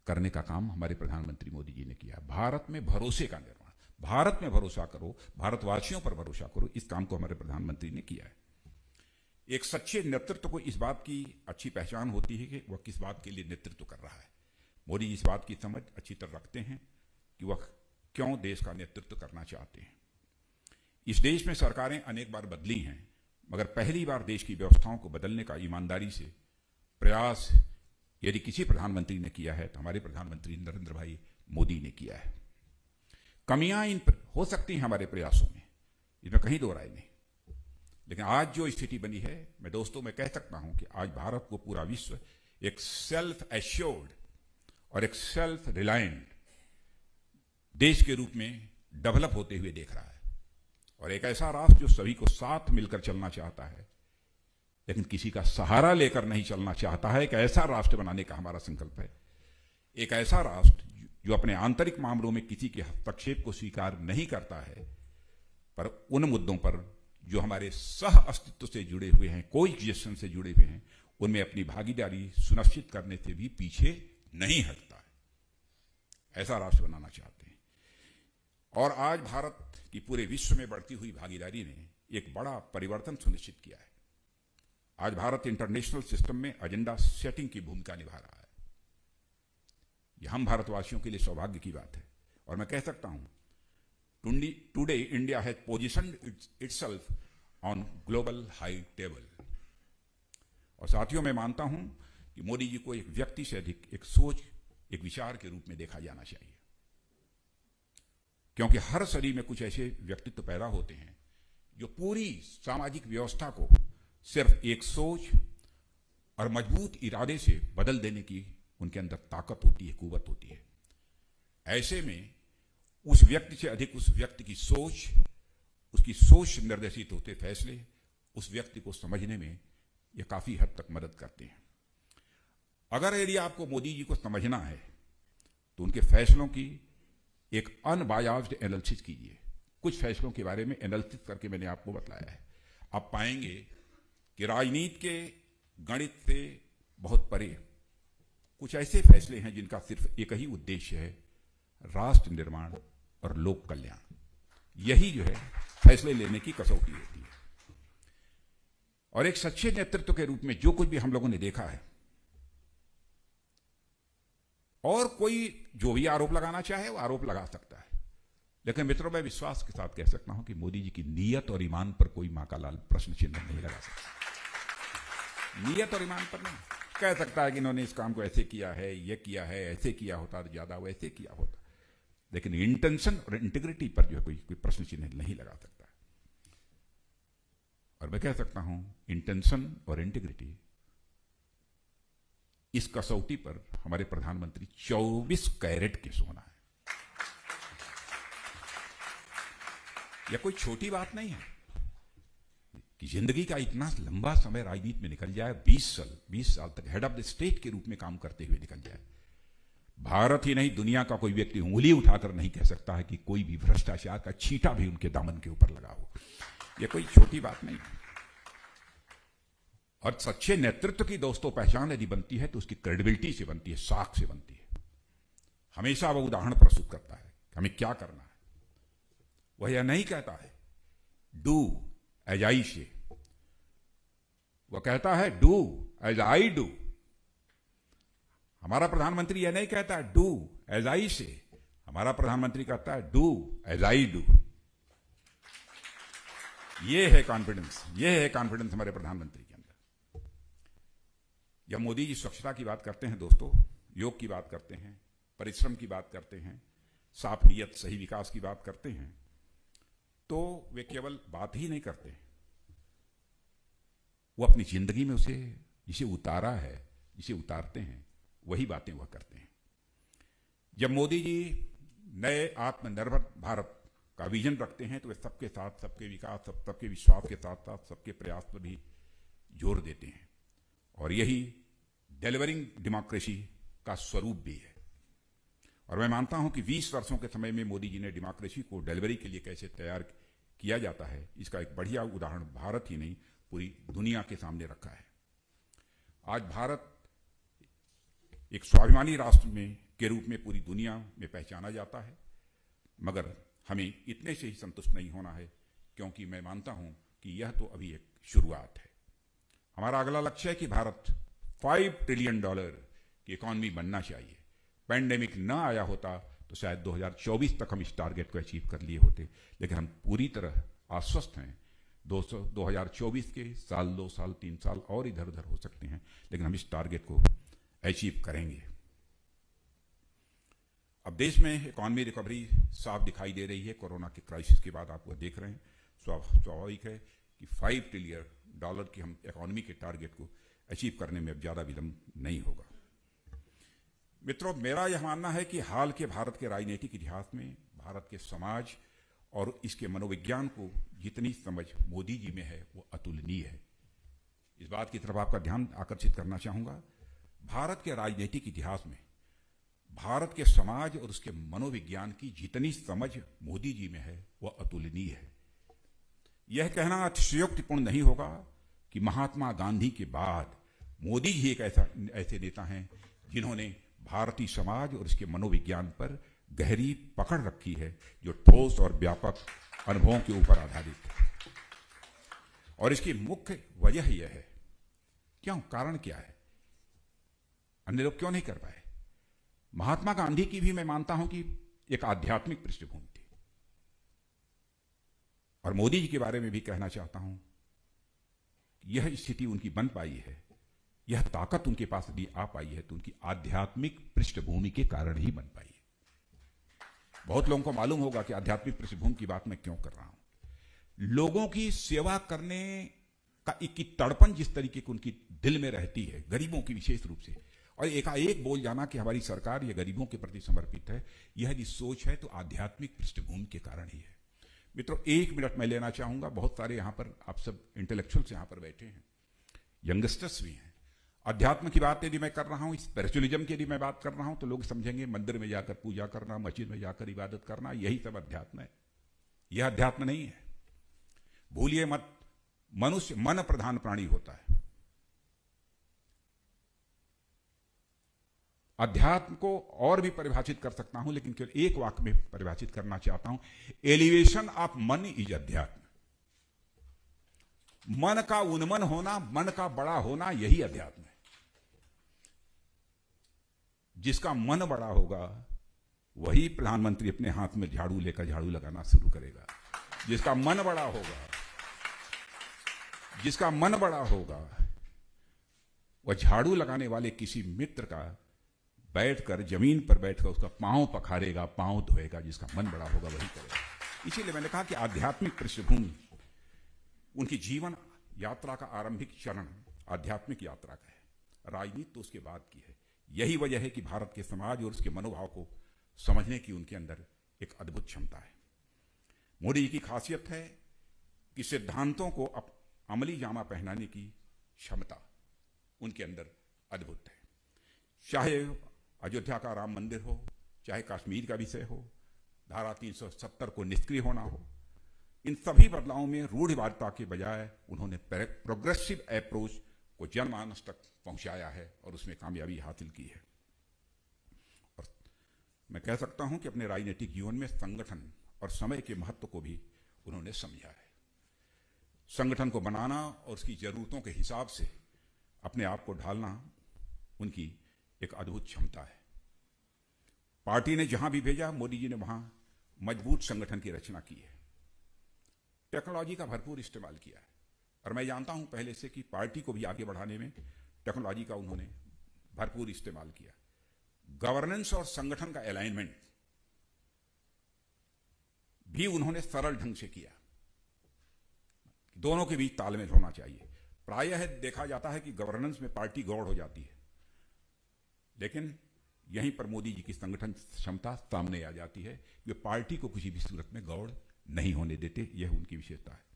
Speaker 1: करने का काम हमारे प्रधानमंत्री मोदी जी ने किया। भारत में भरोसे का निर्माण, भारत में भरोसा करो, भारतवासियों पर भरोसा करो, इस काम को हमारे प्रधानमंत्री ने किया है। एक सच्चे नेतृत्व को इस बात की अच्छी पहचान होती है कि वह किस बात के लिए नेतृत्व कर रहा है। मोदी जी इस बात की समझ अच्छी तरह रखते हैं कि वह क्यों देश का नेतृत्व करना चाहते हैं। इस देश में सरकारें अनेक बार बदली हैं, मगर पहली बार देश की व्यवस्थाओं को बदलने का ईमानदारी से प्रयास यदि किसी प्रधानमंत्री ने किया है तो हमारे प्रधानमंत्री नरेंद्र भाई मोदी ने किया है। कमियां हो सकती हैं हमारे प्रयासों में, इसमें कहीं दो राय नहीं, लेकिन आज जो स्थिति बनी है, मैं दोस्तों मैं कह सकता हूं कि आज भारत को पूरा विश्व एक सेल्फ एश्योर्ड और एक सेल्फ रिलायंट देश के रूप में डेवलप होते हुए देख रहा है। और एक ऐसा राष्ट्र जो सभी को साथ मिलकर चलना चाहता है, लेकिन किसी का सहारा लेकर नहीं चलना चाहता है, एक ऐसा राष्ट्र बनाने का हमारा संकल्प है। एक ऐसा राष्ट्र जो अपने आंतरिक मामलों में किसी के हस्तक्षेप को स्वीकार नहीं करता है, पर उन मुद्दों पर जो हमारे सह अस्तित्व से जुड़े हुए हैं, कोएग्जिस्टेंस से जुड़े हुए हैं, उनमें अपनी भागीदारी सुनिश्चित करने से भी पीछे नहीं हटता है। ऐसा राष्ट्र बनाना चाहते हैं। और आज भारत की पूरे विश्व में बढ़ती हुई भागीदारी ने एक बड़ा परिवर्तन सुनिश्चित किया है। आज भारत इंटरनेशनल सिस्टम में एजेंडा सेटिंग की भूमिका निभा रहा है। यह हम भारतवासियों के लिए सौभाग्य की बात है। और मैं कह सकता हूं, today India has positioned itself on global high table. और साथियों, मैं मानता हूं कि मोदी जी को एक व्यक्ति से अधिक एक सोच, एक विचार के रूप में देखा जाना चाहिए, क्योंकि हर सदी में कुछ ऐसे व्यक्तित्व पैदा होते हैं जो पूरी सामाजिक व्यवस्था को सिर्फ एक सोच और मजबूत इरादे से बदल देने की उनके अंदर ताकत होती है, कुव्वत होती है। ऐसे में उस व्यक्ति से अधिक उस व्यक्ति की सोच, उसकी सोच से निर्देशित होते फैसले उस व्यक्ति को समझने में यह काफी हद तक मदद करते हैं। अगर यदि आपको मोदी जी को समझना है तो उनके फैसलों की एक अनबायास्ड एनालिसिस कीजिए। कुछ फैसलों के बारे में एनालिसिस करके मैंने आपको बताया है। आप पाएंगे कि राजनीति के गणित से बहुत परे कुछ ऐसे फैसले हैं जिनका सिर्फ एक ही उद्देश्य है, राष्ट्र निर्माण और लोक कल्याण। यही जो है फैसले लेने की कसौटी होती है। और एक सच्चे नेतृत्व के रूप में जो कुछ भी हम लोगों ने देखा है, और कोई जो भी आरोप लगाना चाहे वो आरोप लगा सकता है, लेकिन मित्रों मैं विश्वास के साथ कह सकता हूं कि मोदी जी की नीयत और ईमान पर कोई मां का लाल प्रश्न चिन्ह नहीं लगा सकता। नीयत और ईमान पर नहीं कह सकता है कि इन्होंने इस काम को ऐसे किया है, ये किया है, ऐसे किया होता ज्यादा, वैसे किया होता, लेकिन इंटेंशन और इंटीग्रिटी पर जो है कोई प्रश्न चिन्ह नहीं लगा सकता। और मैं कह सकता हूं इंटेंशन और इंटीग्रिटी इस कसौटी पर हमारे प्रधानमंत्री 24 कैरेट के सोना है। यह कोई छोटी बात नहीं है कि जिंदगी का इतना लंबा समय राजनीति में निकल जाए, 20 साल तक हेड ऑफ द स्टेट के रूप में काम करते हुए निकल जाए। भारत ही नहीं दुनिया का कोई व्यक्ति उंगली उठाकर नहीं कह सकता है कि कोई भी भ्रष्टाचार का छींटा भी उनके दामन के ऊपर लगा हो। यह कोई छोटी बात नहीं है। और सच्चे नेतृत्व की दोस्तों पहचान यदि बनती है तो उसकी क्रेडिबिलिटी से बनती है, साख से बनती है। हमेशा वह उदाहरण प्रस्तुत करता है कि हमें क्या करना है। वह यह नहीं कहता है डू एज आई से, वह कहता है डू एज आई डू। हमारा प्रधानमंत्री यह नहीं कहता डू एज आई से, हमारा प्रधानमंत्री कहता है डू एज आई डू। यह है कॉन्फिडेंस, यह है कॉन्फिडेंस हमारे प्रधानमंत्री के अंदर। जब मोदी जी स्वच्छता की बात करते हैं दोस्तों, योग की बात करते हैं, परिश्रम की बात करते हैं, साफ नीयत सही विकास की बात करते हैं, तो वे केवल बात ही नहीं करते, वो अपनी जिंदगी में उसे जिसे उतारा है, जिसे उतारते हैं, वही बातें वह करते हैं। जब मोदी जी नए आत्मनिर्भर भारत का विजन रखते हैं तो वे सबके साथ, सबके विकास, सबके विश्वास के साथ साथ सबके प्रयास पर भी जोर देते हैं। और यही डिलीवरिंग डेमोक्रेसी का स्वरूप भी है। और मैं मानता हूं कि 20 वर्षों के समय में मोदी जी ने डेमोक्रेसी को डिलीवरी के लिए कैसे तैयार किया जाता है, इसका एक बढ़िया उदाहरण भारत ही नहीं पूरी दुनिया के सामने रखा है। आज भारत एक स्वाभिमानी राष्ट्र में के रूप में पूरी दुनिया में पहचाना जाता है, मगर हमें इतने से ही संतुष्ट नहीं होना है, क्योंकि मैं मानता हूं कि यह तो अभी एक शुरुआत है। हमारा अगला लक्ष्य है कि भारत $5 ट्रिलियन की इकॉनमी बनना चाहिए। पैंडेमिक न आया होता तो शायद 2024 तक हम इस टारगेट को अचीव कर लिए होते, लेकिन हम पूरी तरह आश्वस्त हैं। 2024 के साल, 2 साल, 3 साल और इधर उधर हो सकते हैं, लेकिन हम इस टारगेट को अचीव करेंगे। अब देश में इकॉनमी रिकवरी साफ दिखाई दे रही है। कोरोना के क्राइसिस के बाद आप वो देख रहे हैं, स्वाभाविक है कि $5 ट्रिलियन की हम इकॉनमी के टारगेट को अचीव करने में अब ज्यादा विलंब नहीं होगा। मित्रों, मेरा यह मानना है कि हाल के भारत के राजनीतिक इतिहास में भारत के समाज और इसके मनोविज्ञान को जितनी समझ मोदी जी में है वो अतुलनीय है। इस बात की तरफ आपका ध्यान आकर्षित करना चाहूंगा। भारत के राजनीतिक इतिहास में भारत के समाज और उसके मनोविज्ञान की जितनी समझ मोदी जी में है वह अतुलनीय है। यह कहना अतिशयोक्तिपूर्ण नहीं होगा कि महात्मा गांधी के बाद मोदी जी एक ऐसे नेता हैं जिन्होंने भारतीय समाज और इसके मनोविज्ञान पर गहरी पकड़ रखी है, जो ठोस और व्यापक अनुभवों के ऊपर आधारित है। और इसकी मुख्य वजह यह है, क्यों, कारण क्या है, अन्य लोग क्यों नहीं कर पाए। महात्मा गांधी की भी मैं मानता हूं कि एक आध्यात्मिक पृष्ठभूमि थी, और मोदी जी के बारे में भी कहना चाहता हूं कि यह स्थिति उनकी बन पाई है, यह ताकत उनके पास यदि आ पाई है तो उनकी आध्यात्मिक पृष्ठभूमि के कारण ही बन पाई है। बहुत लोगों को मालूम होगा कि आध्यात्मिक पृष्ठभूमि की बात मैं क्यों कर रहा हूं। लोगों की सेवा करने का एक तड़पन जिस तरीके की उनकी दिल में रहती है, गरीबों की विशेष रूप से, और एकाएक बोल जाना कि हमारी सरकार ये गरीबों के प्रति समर्पित है, यह यदि सोच है तो आध्यात्मिक पृष्ठभूमि के कारण ही है। मित्रों, 1 मिनट मैं लेना चाहूंगा। बहुत सारे यहां पर आप सब इंटेलेक्चुअल्स यहां पर बैठे हैं, यंगस्टर्स भी हैं। अध्यात्म की बात यदि मैं कर रहा हूं, स्पिरिचुअलिज्म की यदि मैं बात कर रहा हूं, तो लोग समझेंगे मंदिर में जाकर पूजा करना, मस्जिद में जाकर इबादत करना, यही सब अध्यात्म है। यह अध्यात्म नहीं है। भूलिए मत, मनुष्य मन प्रधान प्राणी होता है। अध्यात्म को और भी परिभाषित कर सकता हूं, लेकिन केवल एक वाक्य में परिभाषित करना चाहता हूं। एलिवेशन ऑफ मन इज अध्यात्म। मन का उन्मन होना, मन का बड़ा होना, यही अध्यात्म है। जिसका मन बड़ा होगा वही प्रधानमंत्री अपने हाथ में झाड़ू लेकर झाड़ू लगाना शुरू करेगा। जिसका मन बड़ा होगा, जिसका मन बड़ा होगा, वह झाड़ू लगाने वाले किसी मित्र का बैठकर, जमीन पर बैठकर उसका पांव पखारेगा, पांव धोएगा। जिसका मन बड़ा होगा वही करेगा। इसीलिए मैंने कहा कि आध्यात्मिक पृष्ठभूमि, उनकी जीवन यात्रा का आरंभिक चरण आध्यात्मिक यात्रा का है, राजनीति तो उसके बाद की है। यही वजह है कि भारत के समाज और उसके मनोभाव को समझने की उनके अंदर एक अद्भुत क्षमता है। मोदी जी की खासियत है कि सिद्धांतों को अमली जामा पहनाने की क्षमता उनके अंदर अद्भुत है। चाहे अयोध्या का राम मंदिर हो, चाहे कश्मीर का विषय हो, धारा 370 को निष्क्रिय होना हो, इन सभी बदलावों में रूढ़िवादिता के बजाय उन्होंने प्रोग्रेसिव अप्रोच को जनमानस तक पहुंचाया है और उसमें कामयाबी हासिल की है। और मैं कह सकता हूं कि अपने राजनीतिक जीवन में संगठन और समय के महत्व को भी उन्होंने समझा है। संगठन को बनाना और उसकी जरूरतों के हिसाब से अपने आप को ढालना उनकी एक अद्भुत क्षमता है। पार्टी ने जहां भी भेजा, मोदी जी ने वहां मजबूत संगठन की रचना की है। टेक्नोलॉजी का भरपूर इस्तेमाल किया है और मैं जानता हूं पहले से कि पार्टी को भी आगे बढ़ाने में टेक्नोलॉजी का उन्होंने भरपूर इस्तेमाल किया। गवर्नेंस और संगठन का अलाइनमेंट भी उन्होंने सरल ढंग से किया। दोनों के बीच तालमेल होना चाहिए। प्रायः देखा जाता है कि गवर्नेंस में पार्टी गौड़ हो जाती है, लेकिन यहीं पर मोदी जी की संगठन क्षमता सामने आ जाती है। वे पार्टी को किसी भी सूरत में गौड़ नहीं होने देते, यह उनकी विशेषता है।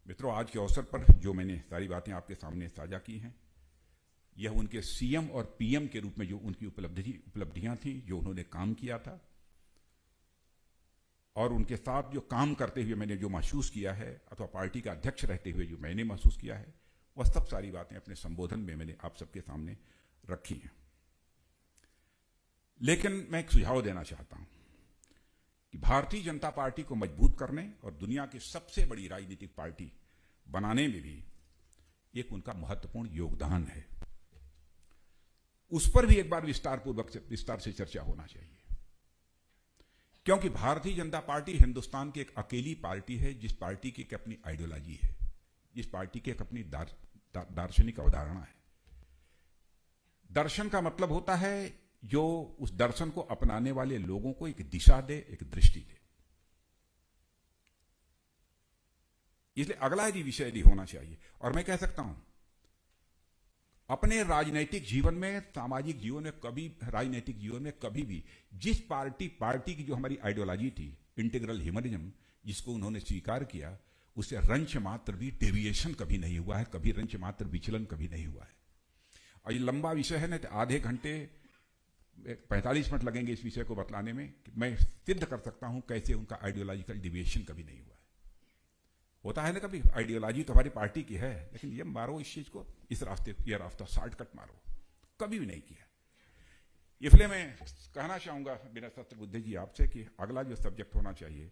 Speaker 1: मित्रों, आज के अवसर पर जो मैंने सारी बातें आपके सामने साझा की हैं, यह उनके सीएम और पीएम के रूप में जो उनकी उपलब्धियां थी, जो उन्होंने काम किया था, और उनके साथ जो काम करते हुए मैंने जो महसूस किया है, अथवा पार्टी का अध्यक्ष रहते हुए जो मैंने महसूस किया है, वह सब सारी बातें अपने संबोधन में मैंने आप सबके सामने रखी हैं। लेकिन मैं एक सुझाव देना चाहता हूं कि भारतीय जनता पार्टी को मजबूत करने और दुनिया की सबसे बड़ी राजनीतिक पार्टी बनाने में भी एक उनका महत्वपूर्ण योगदान है। उस पर भी एक बार विस्तार से चर्चा होना चाहिए, क्योंकि भारतीय जनता पार्टी हिंदुस्तान की एक अकेली पार्टी है जिस पार्टी की एक अपनी आइडियोलॉजी है, जिस पार्टी की एक अपनी दार्शनिक अवधारणा है। दर्शन का मतलब होता है जो उस दर्शन को अपनाने वाले लोगों को एक दिशा दे, एक दृष्टि दे। इसलिए अगला ही विषय भी होना चाहिए। और मैं कह सकता हूं, अपने राजनीतिक जीवन में, सामाजिक जीवन में, राजनीतिक जीवन में कभी भी जिस पार्टी की जो हमारी आइडियोलॉजी थी, इंटीग्रल ह्यूमनिज्म, जिसको उन्होंने स्वीकार किया, उससे रंच मात्र भी डेविएशन कभी नहीं हुआ है, कभी रंच मात्र विचलन कभी नहीं हुआ है। और ये लंबा विषय है ना, तो आधे घंटे 45 मिनट लगेंगे इस विषय को बतलाने में कि मैं सिद्ध कर सकता हूं कैसे उनका आइडियोलॉजिकल डिविएशन कभी नहीं हुआ है। होता है ना कभी, आइडियोलॉजी तो हमारी पार्टी की है, लेकिन ये मारो इस चीज को, इस रास्ते, ये रास्ता शॉर्टकट मारो, कभी भी नहीं किया। इसलिए मैं कहना चाहूंगा बिना शस्त्र बुद्धि जी आपसे कि अगला जो सब्जेक्ट होना चाहिए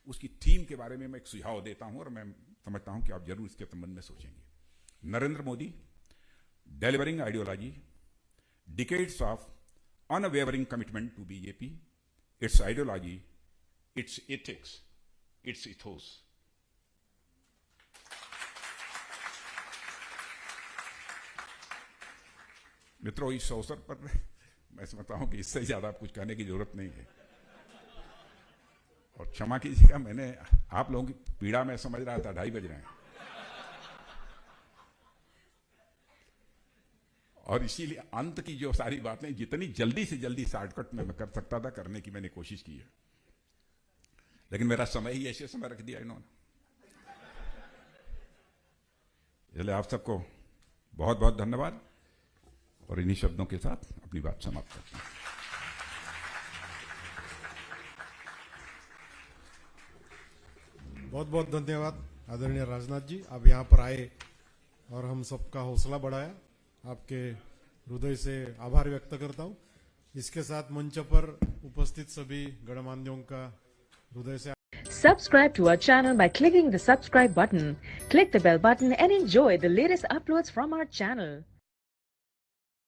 Speaker 1: उसकी थीम के बारे में मैं एक सुझाव देता हूं और मैं समझता हूं कि आप जरूर इसके संबंध में सोचेंगे। Narendra Modi, delivering ideology, decades of unwavering commitment to BJP, its ideology, its ethics, its ethos. मित्रों, इस अवसर पर मैं समझता हूं कि इससे ज्यादा कुछ कहने की जरूरत नहीं है। और क्षमा कीजिएगा, मैंने आप लोगों की पीड़ा में समझ रहा था 2:30 बज रहे हैं, और इसीलिए अंत की जो सारी बातें जितनी जल्दी से जल्दी शॉर्टकट में मैं कर सकता था करने की मैंने कोशिश की है, लेकिन मेरा समय ही ऐसे समय रख दिया इन्होंने। इसलिए आप सबको बहुत बहुत धन्यवाद और इन्हीं शब्दों के साथ अपनी बात समाप्त करता हूं।
Speaker 2: बहुत बहुत धन्यवाद आदरणीय राजनाथ जी, आप यहाँ पर आए और हम सबका हौसला बढ़ाया। आपके हृदय से आभार व्यक्त करता हूँ। इसके साथ मंच पर उपस्थित सभी गणमान्यों का हृदय से
Speaker 3: Subscribe to our channel by clicking the subscribe button. Click the bell button and enjoy the latest uploads from our channel.